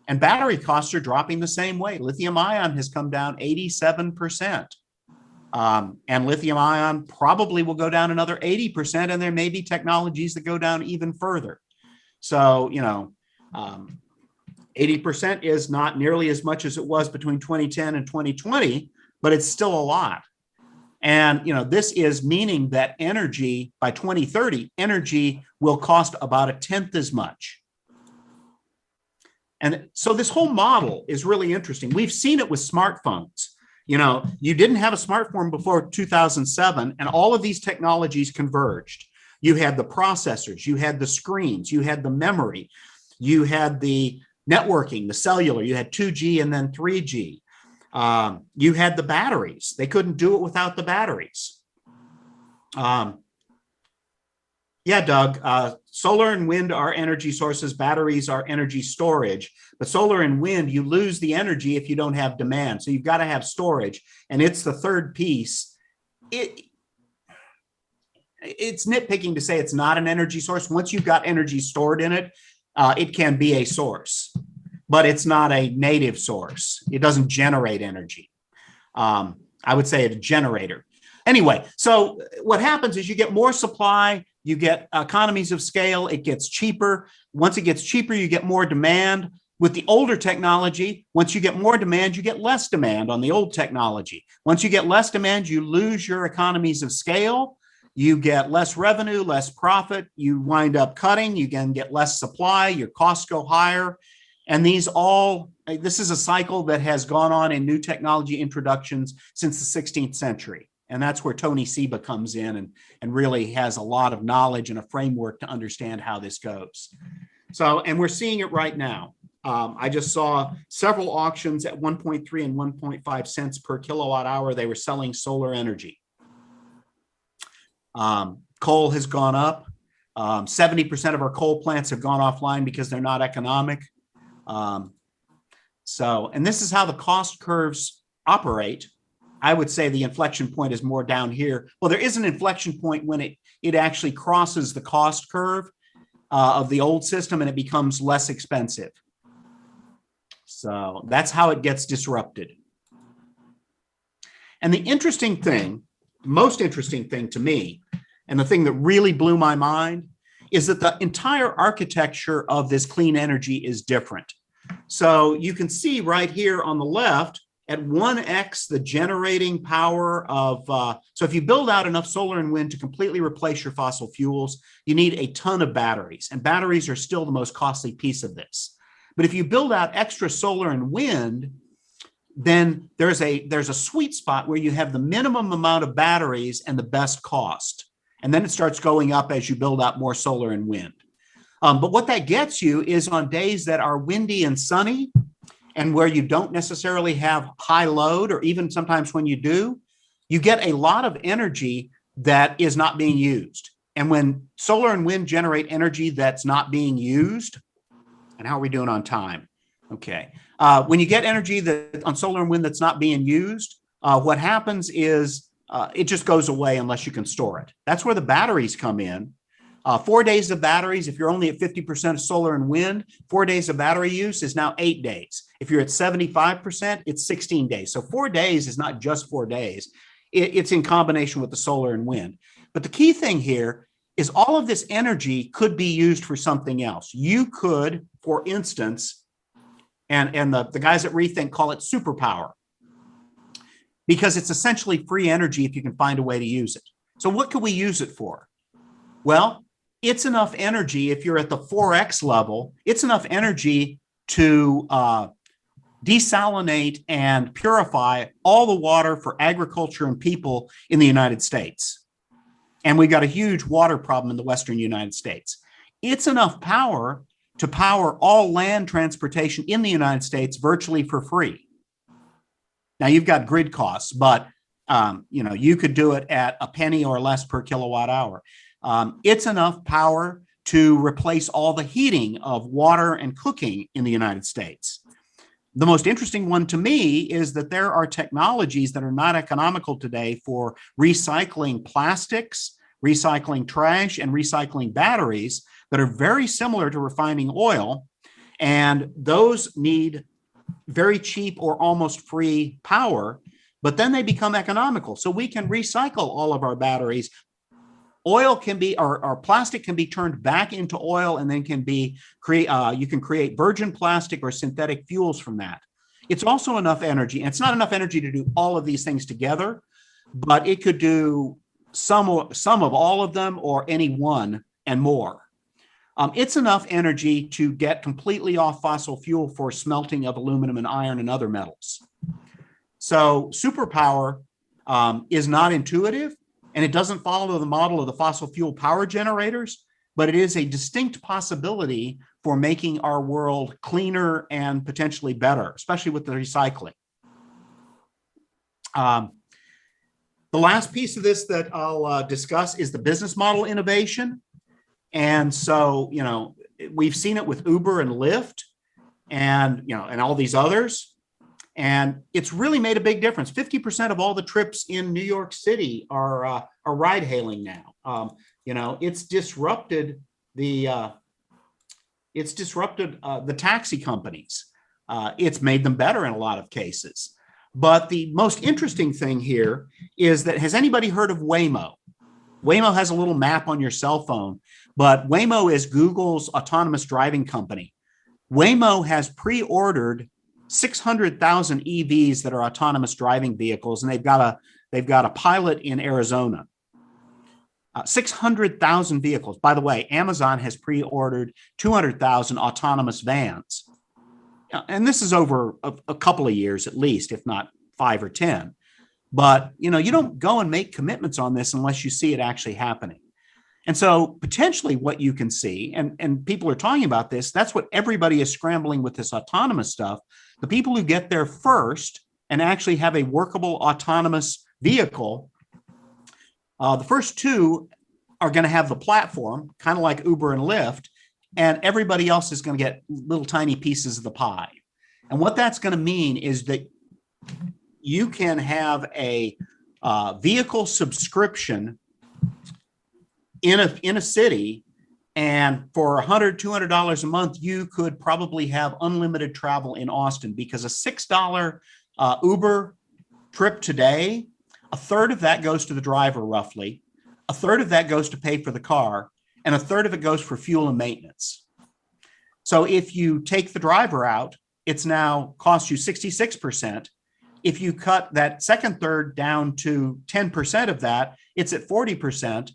And battery costs are dropping the same way. Lithium-ion has come down 87%. And lithium-ion probably will go down another 80%, and there may be technologies that go down even further. So, 80% is not nearly as much as it was between 2010 and 2020, but it's still a lot. And, this is meaning that energy by 2030, energy will cost about a tenth as much. And so this whole model is really interesting. We've seen it with smartphones. You didn't have a smartphone before 2007, and all of these technologies converged. You had the processors, you had the screens, you had the memory, you had the networking, the cellular, you had 2G and then 3G. You had the batteries. They couldn't do it without the batteries. Yeah, Doug, solar and wind are energy sources. Batteries are energy storage. But solar and wind, you lose the energy if you don't have demand. So you've got to have storage. And it's the third piece. It's nitpicking to say it's not an energy source. Once you've got energy stored in it, it can be a source, but it's not a native source. It doesn't generate energy. I would say it's a generator. Anyway, so what happens is you get more supply, you get economies of scale, it gets cheaper. Once it gets cheaper, you get more demand. With the older technology, once you get more demand, you get less demand on the old technology. Once you get less demand, you lose your economies of scale. You get less revenue, less profit. You wind up cutting. You can get less supply. Your costs go higher. And this is a cycle that has gone on in new technology introductions since the 16th century. And that's where Tony Seba comes in and really has a lot of knowledge and a framework to understand how this goes. So, and we're seeing it right now. I just saw several auctions at 1.3 and 1.5 cents per kilowatt hour. They were selling solar energy. Coal has gone up. 70% of our coal plants have gone offline because they're not economic. And this is how the cost curves operate. I would say the inflection point is more down here. Well, there is an inflection point when it actually crosses the cost curve of the old system and it becomes less expensive. So that's how it gets disrupted. And the interesting thing, most interesting thing to me, and the thing that really blew my mind, is that the entire architecture of this clean energy is different. So you can see right here on the left, at 1x the generating power of, so if you build out enough solar and wind to completely replace your fossil fuels, you need a ton of batteries, and batteries are still the most costly piece of this. But if you build out extra solar and wind, then there's a sweet spot where you have the minimum amount of batteries and the best cost. And then it starts going up as you build out more solar and wind. But what that gets you is on days that are windy and sunny, and where you don't necessarily have high load, or even sometimes when you do, you get a lot of energy that is not being used. And when solar and wind generate energy that's not being used, and how are we doing on time? Okay. When you get energy on solar and wind that's not being used, what happens is it just goes away unless you can store it. That's where the batteries come in. 4 days of batteries, if you're only at 50% of solar and wind, 4 days of battery use is now 8 days. If you're at 75%, it's 16 days. So 4 days is not just 4 days. It's in combination with the solar and wind. But the key thing here is all of this energy could be used for something else. You could, for instance, and the guys at Rethink call it superpower, because it's essentially free energy if you can find a way to use it. So what could we use it for? Well, it's enough energy, if you're at the 4x level, it's enough energy to desalinate and purify all the water for agriculture and people in the United States. And we've got a huge water problem in the Western United States. It's enough power to power all land transportation in the United States virtually for free. Now you've got grid costs, but you could do it at a penny or less per kilowatt hour. It's enough power to replace all the heating of water and cooking in the United States. The most interesting one to me is that there are technologies that are not economical today for recycling plastics, recycling trash, and recycling batteries that are very similar to refining oil. And those need very cheap or almost free power, but then they become economical. So we can recycle all of our batteries. Oil can be, or plastic can be turned back into oil, and then you can create virgin plastic or synthetic fuels from that. It's also enough energy, and it's not enough energy to do all of these things together, but it could do some of all of them or any one and more. It's enough energy to get completely off fossil fuel for smelting of aluminum and iron and other metals. So superpower is not intuitive, and it doesn't follow the model of the fossil fuel power generators, but it is a distinct possibility for making our world cleaner and potentially better, especially with the recycling. The last piece of this that I'll discuss is the business model innovation. And so, we've seen it with Uber and Lyft and, and all these others. And it's really made a big difference. 50% of all the trips in New York City are ride hailing now. It's disrupted the taxi companies. It's made them better in a lot of cases. But the most interesting thing here is that, has anybody heard of Waymo? Waymo has a little map on your cell phone, but Waymo is Google's autonomous driving company. Waymo has pre-ordered 600,000 EVs that are autonomous driving vehicles, and they've got a pilot in Arizona. 600,000 vehicles. By the way, Amazon has pre-ordered 200,000 autonomous vans. And this is over a couple of years at least, if not 5 or 10. But, you don't go and make commitments on this unless you see it actually happening. And so potentially what you can see, and people are talking about this, that's what everybody is scrambling with this autonomous stuff. The people who get there first and actually have a workable autonomous vehicle, the first two are going to have the platform, kind of like Uber and Lyft, and everybody else is going to get little tiny pieces of the pie. And what that's going to mean is that you can have a vehicle subscription in a city, and for $100, $200 a month, you could probably have unlimited travel in Austin, because a $6 Uber trip today, a third of that goes to the driver roughly, a third of that goes to pay for the car, and a third of it goes for fuel and maintenance. So if you take the driver out, it's now cost you 66%. If you cut that second third down to 10% of that, it's at 40%.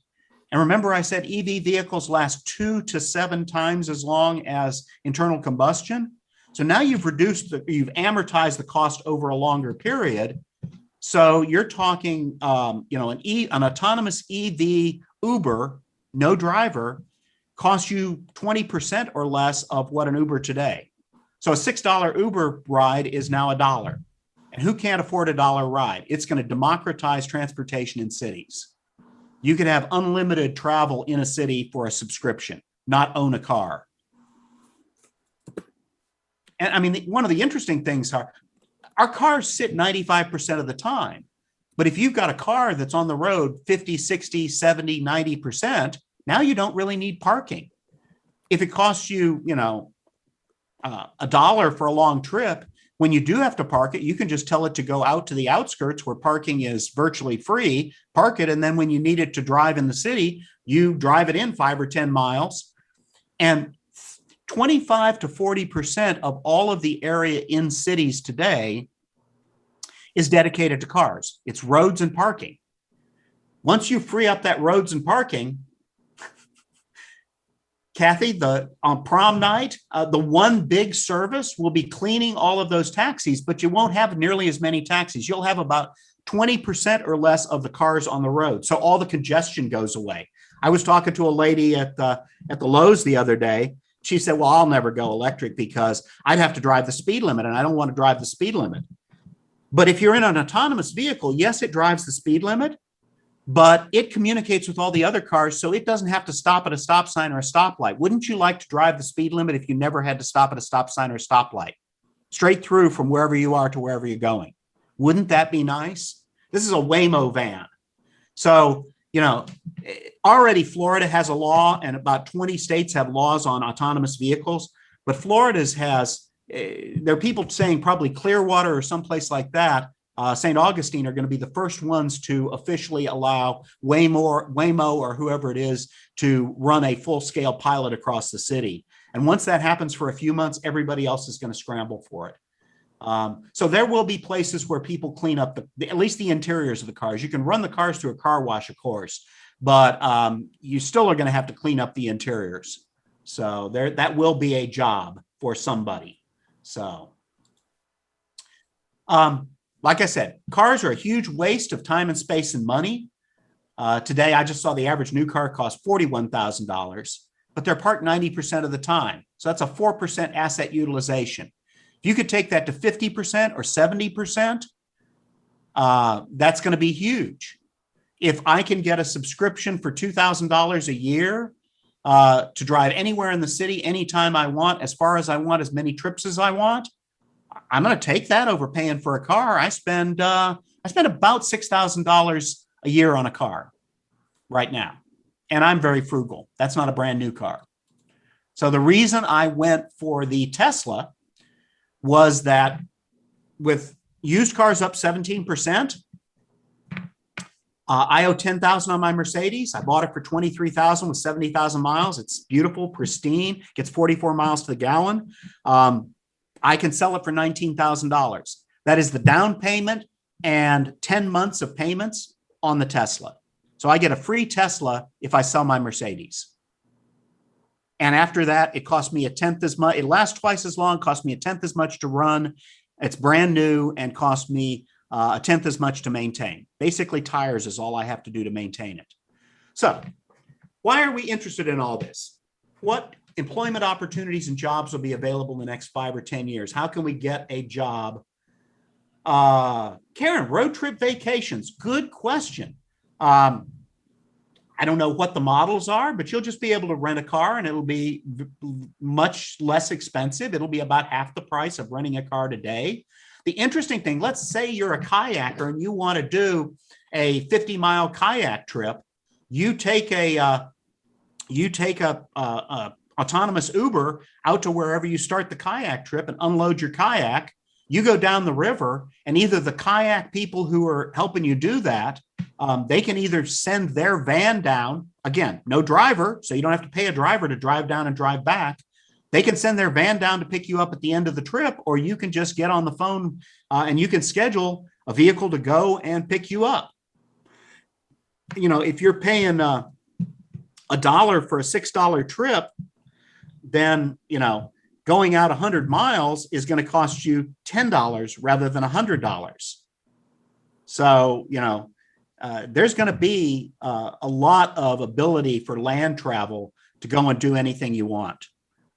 And remember, I said EV vehicles last 2 to 7 times as long as internal combustion. So now you've amortized the cost over a longer period. So you're talking, an autonomous EV Uber, no driver, costs you 20% or less of what an Uber today. So a $6 Uber ride is now $1. And who can't afford a $1 ride? It's going to democratize transportation in cities. You could have unlimited travel in a city for a subscription, not own a car. And I mean, one of the interesting things are our cars sit 95% of the time. But if you've got a car that's on the road 50, 60, 70, 90%, now you don't really need parking. If it costs you, $1 for a long trip, when you do have to park it, you can just tell it to go out to the outskirts where parking is virtually free, park it, and then when you need it to drive in the city, you drive it in 5 or 10 miles. And 25 to 40% of all of the area in cities today is dedicated to cars. It's roads and parking. Once you free up that roads and parking, Kathy, on prom night, the one big service will be cleaning all of those taxis, but you won't have nearly as many taxis. You'll have about 20% or less of the cars on the road. So all the congestion goes away. I was talking to a lady at the Lowe's the other day. She said, well, I'll never go electric because I'd have to drive the speed limit, and I don't want to drive the speed limit. But if you're in an autonomous vehicle, yes, it drives the speed limit, but it communicates with all the other cars, so it doesn't have to stop at a stop sign or a stoplight. Wouldn't you like to drive the speed limit if you never had to stop at a stop sign or a stoplight? Straight through from wherever you are to wherever you're going. Wouldn't that be nice? This is a Waymo van. So, already Florida has a law, and about 20 states have laws on autonomous vehicles, but Florida's has, there are people saying probably Clearwater or someplace like that, St. Augustine are going to be the first ones to officially allow Waymo or whoever it is to run a full-scale pilot across the city. And once that happens for a few months, everybody else is going to scramble for it. So there will be places where people clean up at least the interiors of the cars. You can run the cars through a car wash, of course, but you still are going to have to clean up the interiors. So that will be a job for somebody. So, like I said, cars are a huge waste of time and space and money. Today, I just saw the average new car cost $41,000, but they're parked 90% of the time. So that's a 4% asset utilization. If you could take that to 50% or 70%, that's going to be huge. If I can get a subscription for $2,000 a year to drive anywhere in the city, anytime I want, as far as I want, as many trips as I want, I'm going to take that over paying for a car. I spend about $6,000 a year on a car right now, and I'm very frugal. That's not a brand new car. So the reason I went for the Tesla was that with used cars up 17%, I owe $10,000 on my Mercedes. I bought it for $23,000 with 70,000 miles. It's beautiful, pristine, gets 44 miles to the gallon. I can sell it for $19,000. That is the down payment and 10 months of payments on the Tesla. So I get a free Tesla if I sell my Mercedes. And after that, it cost me a tenth as much. It lasts twice as long, cost me a tenth as much to run. It's brand new and cost me a tenth as much to maintain. Basically, tires is all I have to do to maintain it. So why are we interested in all this? What employment opportunities and jobs will be available in the next 5 or 10 years? How can we get a job? Karen, road trip vacations. Good question. I don't know what the models are, but you'll just be able to rent a car and it'll be much less expensive. It'll be about half the price of renting a car today. The interesting thing, let's say you're a kayaker and you want to do a 50-mile kayak trip. You take a autonomous Uber out to wherever you start the kayak trip and unload your kayak. You go down the river, and either the kayak people who are helping you do that, they can either send their van down, again, no driver, so you don't have to pay a driver to drive down and drive back. They can send their van down to pick you up at the end of the trip, or you can just get on the phone and you can schedule a vehicle to go and pick you up. You know, if you're paying $1 for a $6 trip, then, you know, going out 100 miles is going to cost you $10 rather than $100. So, you know, there's going to be a lot of ability for land travel to go and do anything you want.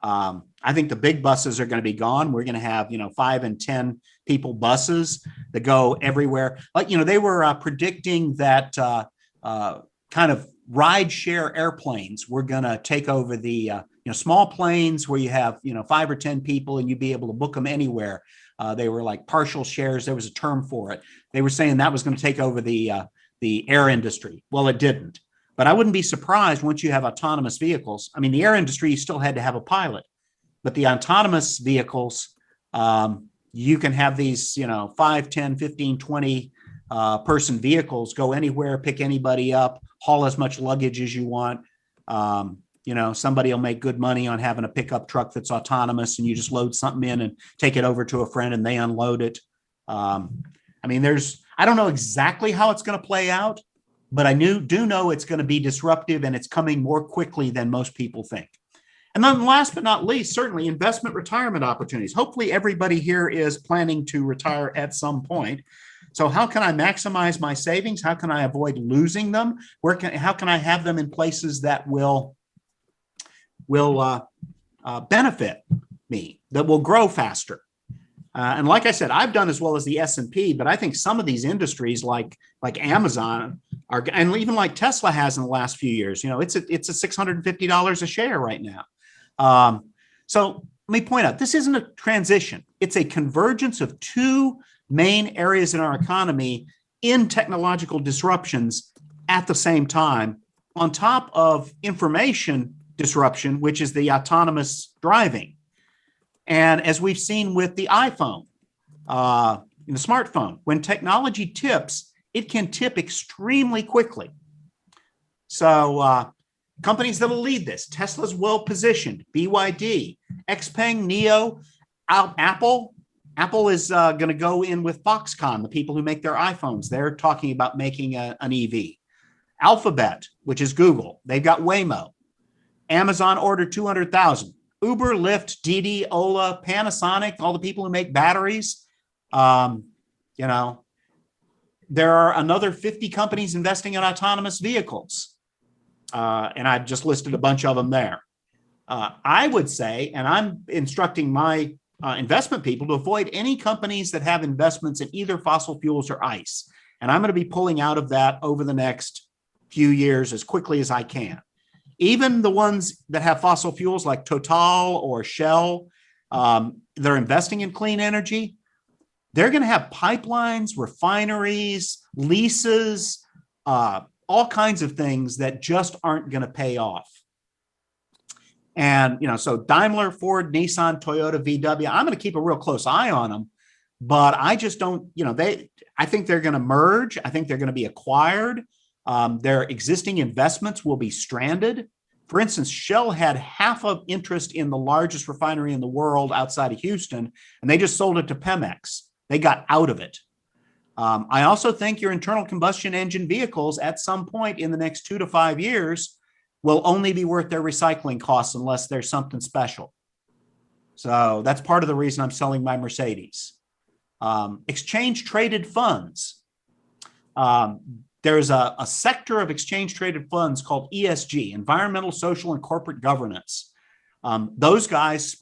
I think the big buses are going to be gone. We're going to have, you know, 5 and 10 people buses that go everywhere. Like, you know, they were predicting that kind of ride share airplanes were going to take over the small planes where you have, 5 or 10 people and you'd be able to book them anywhere. They were like partial shares. There was a term for it. They were saying that was going to take over the air industry. Well, it didn't. But I wouldn't be surprised once you have autonomous vehicles. I mean, the air industry, you still had to have a pilot. But the autonomous vehicles, you can have these, 5, 10, 15, 20 person vehicles, go anywhere, pick anybody up, haul as much luggage as you want. Somebody will make good money on having a pickup truck that's autonomous, and you just load something in and take it over to a friend and they unload it. I don't know exactly how it's going to play out, but I do know it's going to be disruptive and it's coming more quickly than most people think. And then last but not least, certainly investment retirement opportunities. Hopefully everybody here is planning to retire at some point. So how can I maximize my savings? How can I avoid losing them? How can I have them in places that will benefit me, that will grow faster? And like I said, I've done as well as the S&P, but I think some of these industries like Amazon are, and even like Tesla has in the last few years, it's a $650 a share right now. So let me point out, this isn't a transition. It's a convergence of two main areas in our economy in technological disruptions at the same time, on top of information disruption, which is the autonomous driving. And as we've seen with the iPhone, the smartphone, when technology tips, it can tip extremely quickly. So companies that will lead this, Tesla's well-positioned, BYD, Xpeng, NIO, Apple, Apple is going to go in with Foxconn, the people who make their iPhones. They're talking about making an EV. Alphabet, which is Google, they've got Waymo. Amazon ordered 200,000. Uber, Lyft, Didi, Ola, Panasonic, all the people who make batteries. You know, there are another 50 companies investing in autonomous vehicles. And I've just listed a bunch of them there. I would say, and I'm instructing my investment people to avoid any companies that have investments in either fossil fuels or ICE. And I'm going to be pulling out of that over the next few years as quickly as I can. Even the ones that have fossil fuels like Total or Shell, they're investing in clean energy. They're going to have pipelines, refineries, leases, all kinds of things that just aren't going to pay off. And, you know, so Daimler, Ford, Nissan, Toyota, VW, I'm going to keep a real close eye on them, but I just don't, you know, I think they're going to merge. I think they're going to be acquired. Their existing investments will be stranded. For instance, Shell had half of interest in the largest refinery in the world outside of Houston, and they just sold it to Pemex. They got out of it. I also think your internal combustion engine vehicles at some point in the next 2 to 5 years will only be worth their recycling costs unless there's something special. So that's part of the reason I'm selling my Mercedes. Exchange traded funds. There's a sector of exchange traded funds called ESG, environmental, social, and corporate governance. Those guys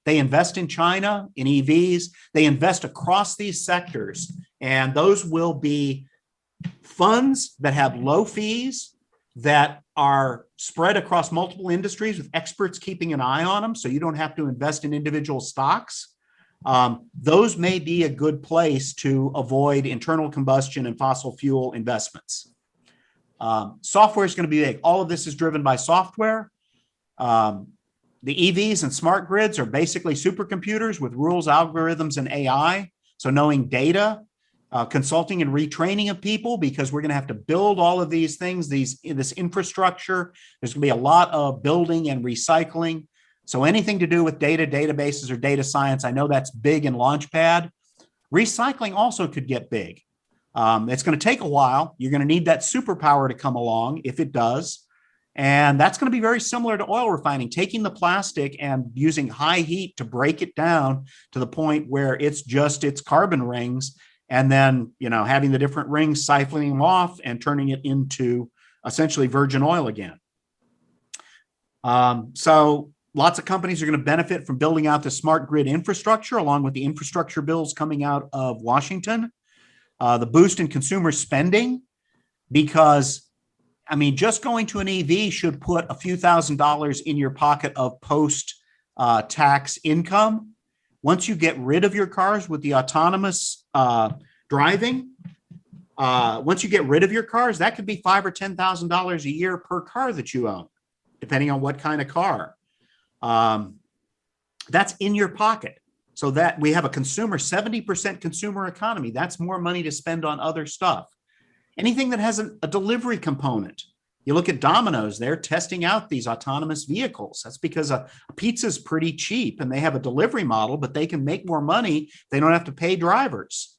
they invest in China, in EVs, they invest across these sectors. And those will be funds that have low fees, that are spread across multiple industries with experts keeping an eye on them. So you don't have to invest in individual stocks. Those may be a good place to avoid internal combustion and fossil fuel investments. Software is going to be big. All of this is driven by software. The EVs and smart grids are basically supercomputers with rules, algorithms, and AI. So knowing data, consulting and retraining of people, because we're going to have to build all of these things, this infrastructure. There's going to be a lot of building and recycling. So anything to do with data, databases, or data science, I know that's big in Launchpad. Recycling also could get big. It's going to take a while. You're going to need that superpower to come along if it does. And that's going to be very similar to oil refining, taking the plastic and using high heat to break it down to the point where it's just its carbon rings, and then, you know, having the different rings, siphoning them off and turning it into essentially virgin oil again. So lots of companies are going to benefit from building out the smart grid infrastructure, along with the infrastructure bills coming out of Washington. The boost in consumer spending, because, I mean, just going to an EV should put a few $1,000s in your pocket of post-tax income. Once you get rid of your cars with the autonomous driving, once you get rid of your cars, that could be $5,000 or $10,000 a year per car that you own, depending on what kind of car. That's in your pocket. So that we have a 70% consumer economy. That's more money to spend on other stuff. Anything that has a delivery component. You look at Domino's, they're testing out these autonomous vehicles. That's because a pizza is pretty cheap and they have a delivery model, but they can make more money. They don't have to pay drivers.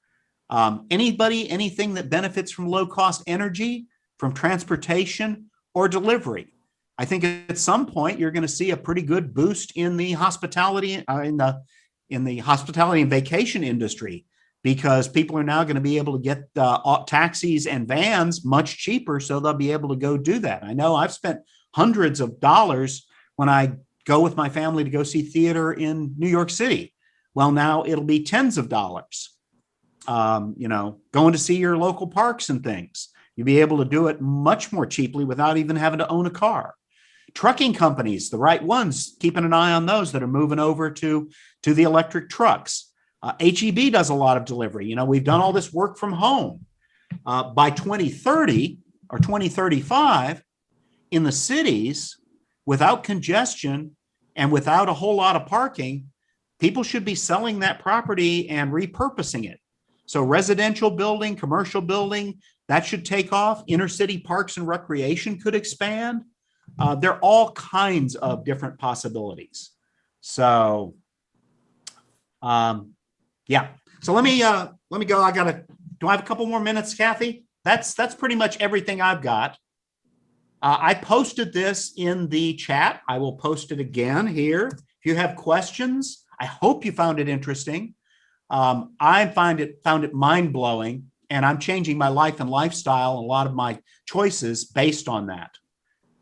Anything that benefits from low-cost energy, from transportation or delivery. I think at some point you're going to see a pretty good boost in the hospitality, in the hospitality and vacation industry, because people are now going to be able to get taxis and vans much cheaper, so they'll be able to go do that. I know I've spent hundreds of dollars when I go with my family to go see theater in New York City. Well, now it'll be tens of dollars. Going to see your local parks and things. You'll be able to do it much more cheaply without even having to own a car. Trucking companies, the right ones, keeping an eye on those that are moving over to the electric trucks. HEB does a lot of delivery. You know, we've done all this work from home. By 2030 or 2035, in the cities, without congestion and without a whole lot of parking, people should be selling that property and repurposing it. So residential building, commercial building, that should take off. Inner city parks and recreation could expand. There are all kinds of different possibilities. So Yeah. So let me go. Do I have a couple more minutes, Kathy? That's pretty much everything I've got. I posted this in the chat. I will post it again here. If you have questions, I hope you found it interesting. I found it mind-blowing, and I'm changing my life and lifestyle and a lot of my choices based on that.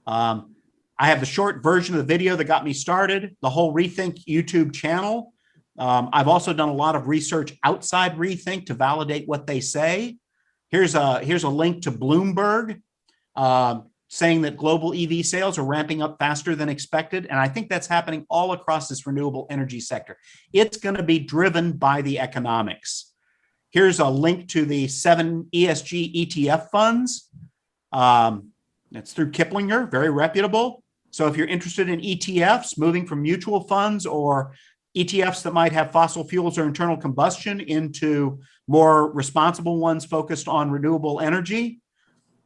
I have the short version of the video that got me started, the whole Rethink YouTube channel. I've also done a lot of research outside Rethink to validate what they say. Here's a link to Bloomberg saying that global EV sales are ramping up faster than expected. And I think that's happening all across this renewable energy sector. It's going to be driven by the economics. Here's a link to the 7 ESG ETF funds. It's through Kiplinger, very reputable. So if you're interested in ETFs, moving from mutual funds or ETFs that might have fossil fuels or internal combustion into more responsible ones focused on renewable energy.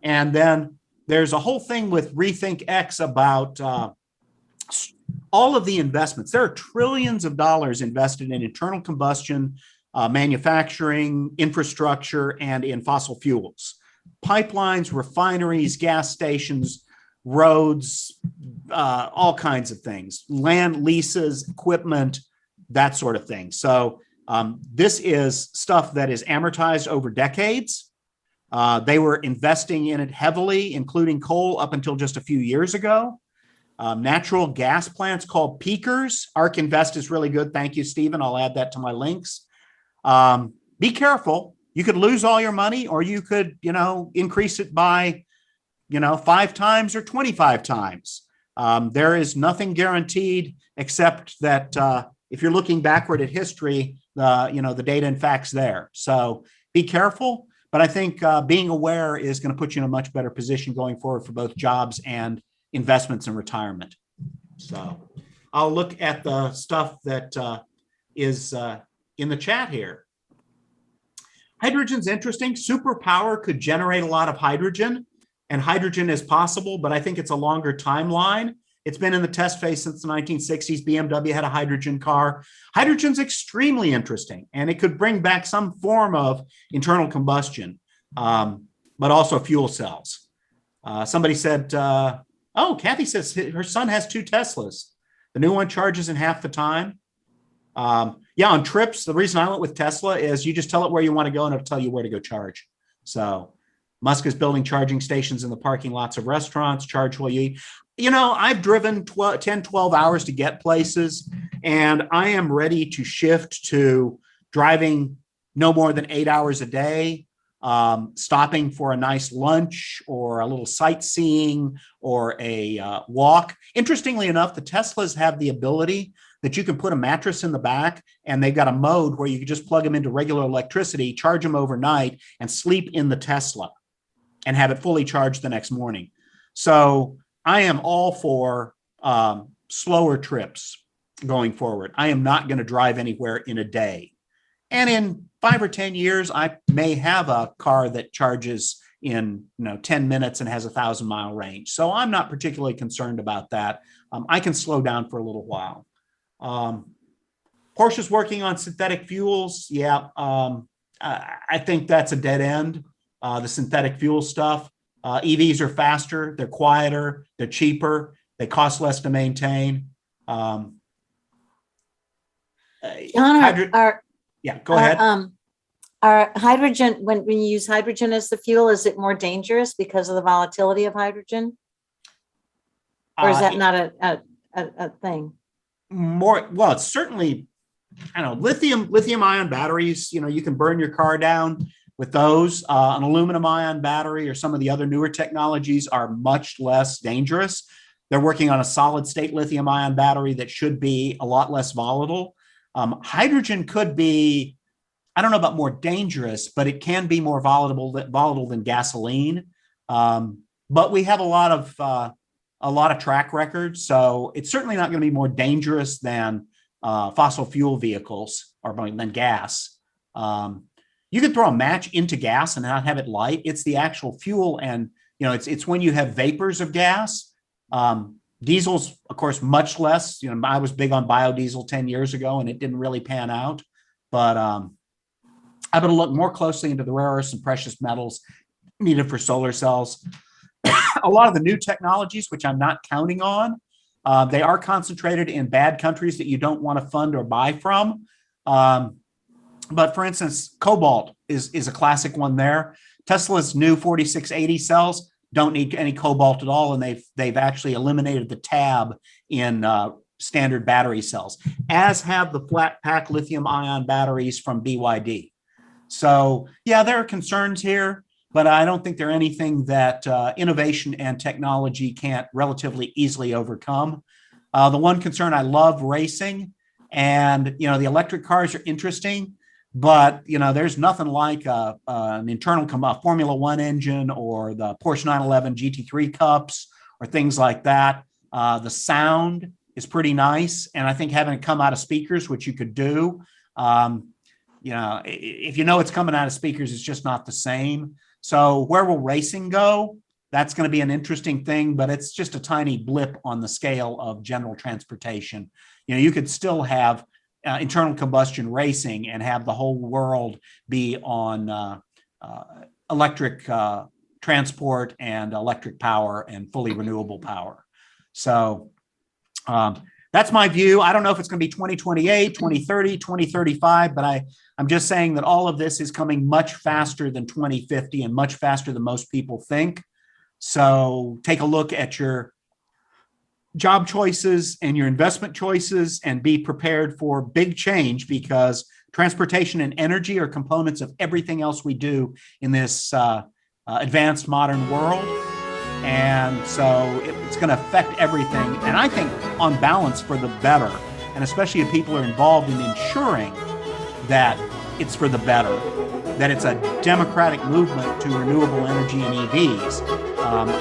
And then there's a whole thing with Rethink X about all of the investments. There are trillions of dollars invested in internal combustion, manufacturing, infrastructure, and in fossil fuels. Pipelines, refineries, gas stations, roads, all kinds of things, land leases, equipment, that sort of thing. So this is stuff that is amortized over decades. They were investing in it heavily, including coal up until just a few years ago. Natural gas plants called peakers. ARK Invest is really good. Thank you, Stephen. I'll add that to my links. Be careful. You could lose all your money, or you could, increase it by, 5 times or 25 times. There is nothing guaranteed except that if you're looking backward at history, the data and facts there. So be careful. But I think being aware is going to put you in a much better position going forward for both jobs and investments and retirement. So I'll look at the stuff that is in the chat here. Hydrogen's interesting. Superpower could generate a lot of hydrogen, and hydrogen is possible, but I think it's a longer timeline. It's been in the test phase since the 1960s. BMW had a hydrogen car. Hydrogen's extremely interesting, and it could bring back some form of internal combustion, but also fuel cells. Somebody said, Kathy says her son has 2 Teslas. The new one charges in half the time. On trips, the reason I went with Tesla is you just tell it where you want to go and it'll tell you where to go charge. So Musk is building charging stations in the parking lots of restaurants, charge while you eat. I've driven 10, 12 hours to get places, and I am ready to shift to driving no more than 8 hours a day, stopping for a nice lunch or a little sightseeing or a walk. Interestingly enough, the Teslas have the ability that you can put a mattress in the back, and they've got a mode where you can just plug them into regular electricity, charge them overnight, and sleep in the Tesla and have it fully charged the next morning. So I am all for slower trips going forward. I am not going to drive anywhere in a day. And in 5 or 10 years, I may have a car that charges in 10 minutes and has a 1,000-mile range. So I'm not particularly concerned about that. I can slow down for a little while. Porsche's working on synthetic fuels. Yeah, I think that's a dead end, the synthetic fuel stuff. EVs are faster, they're quieter, they're cheaper, they cost less to maintain. John, Go ahead. Are hydrogen, when you use hydrogen as the fuel, is it more dangerous because of the volatility of hydrogen? Or is that not a thing? Well, it's certainly, lithium-ion batteries, you can burn your car down with those. An aluminum-ion battery or some of the other newer technologies are much less dangerous. They're working on a solid-state lithium-ion battery that should be a lot less volatile. Hydrogen could be, I don't know about more dangerous, but it can be more volatile than gasoline. But we have a lot of track records, so it's certainly not going to be more dangerous than fossil fuel vehicles or than gas. You can throw a match into gas and not have it light. It's the actual fuel, and it's when you have vapors of gas. Diesel's, of course, much less. I was big on biodiesel 10 years ago, and it didn't really pan out. But I'm going to look more closely into the rare earths and precious metals needed for solar cells. A lot of the new technologies, which I'm not counting on, they are concentrated in bad countries that you don't want to fund or buy from. But for instance, cobalt is a classic one there. Tesla's new 4680 cells don't need any cobalt at all, and they've actually eliminated the tab in standard battery cells, as have the flat pack lithium-ion batteries from BYD. So yeah, there are concerns here, but I don't think they're anything that innovation and technology can't relatively easily overcome. The one concern, I love racing, and the electric cars are interesting, but there's nothing like an internal Formula One engine or the Porsche 911 GT3 Cups or things like that. The sound is pretty nice, and I think having it come out of speakers, which you could do, if it's coming out of speakers, it's just not the same. So where will racing go? That's going to be an interesting thing, but it's just a tiny blip on the scale of general transportation. You could still have internal combustion racing and have the whole world be on electric transport and electric power and fully renewable power. So that's my view. I don't know if it's going to be 2028, 2030, 2035, but I'm just saying that all of this is coming much faster than 2050 and much faster than most people think. So take a look at your job choices and your investment choices and be prepared for big change, because transportation and energy are components of everything else we do in this advanced modern world. And so it's going to affect everything. And I think on balance for the better, and especially if people are involved in ensuring that it's for the better, that it's a democratic movement to renewable energy and EVs.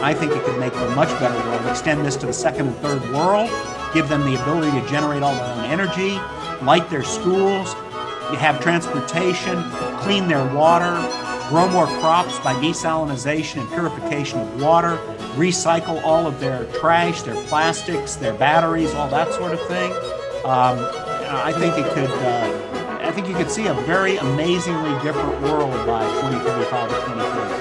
I think it could make a much better world, extend this to the second and third world, give them the ability to generate all their own energy, light their schools, have transportation, clean their water, grow more crops by desalinization and purification of water, recycle all of their trash, their plastics, their batteries, all that sort of thing. I think you could see a very amazingly different world by 2035 or 2040.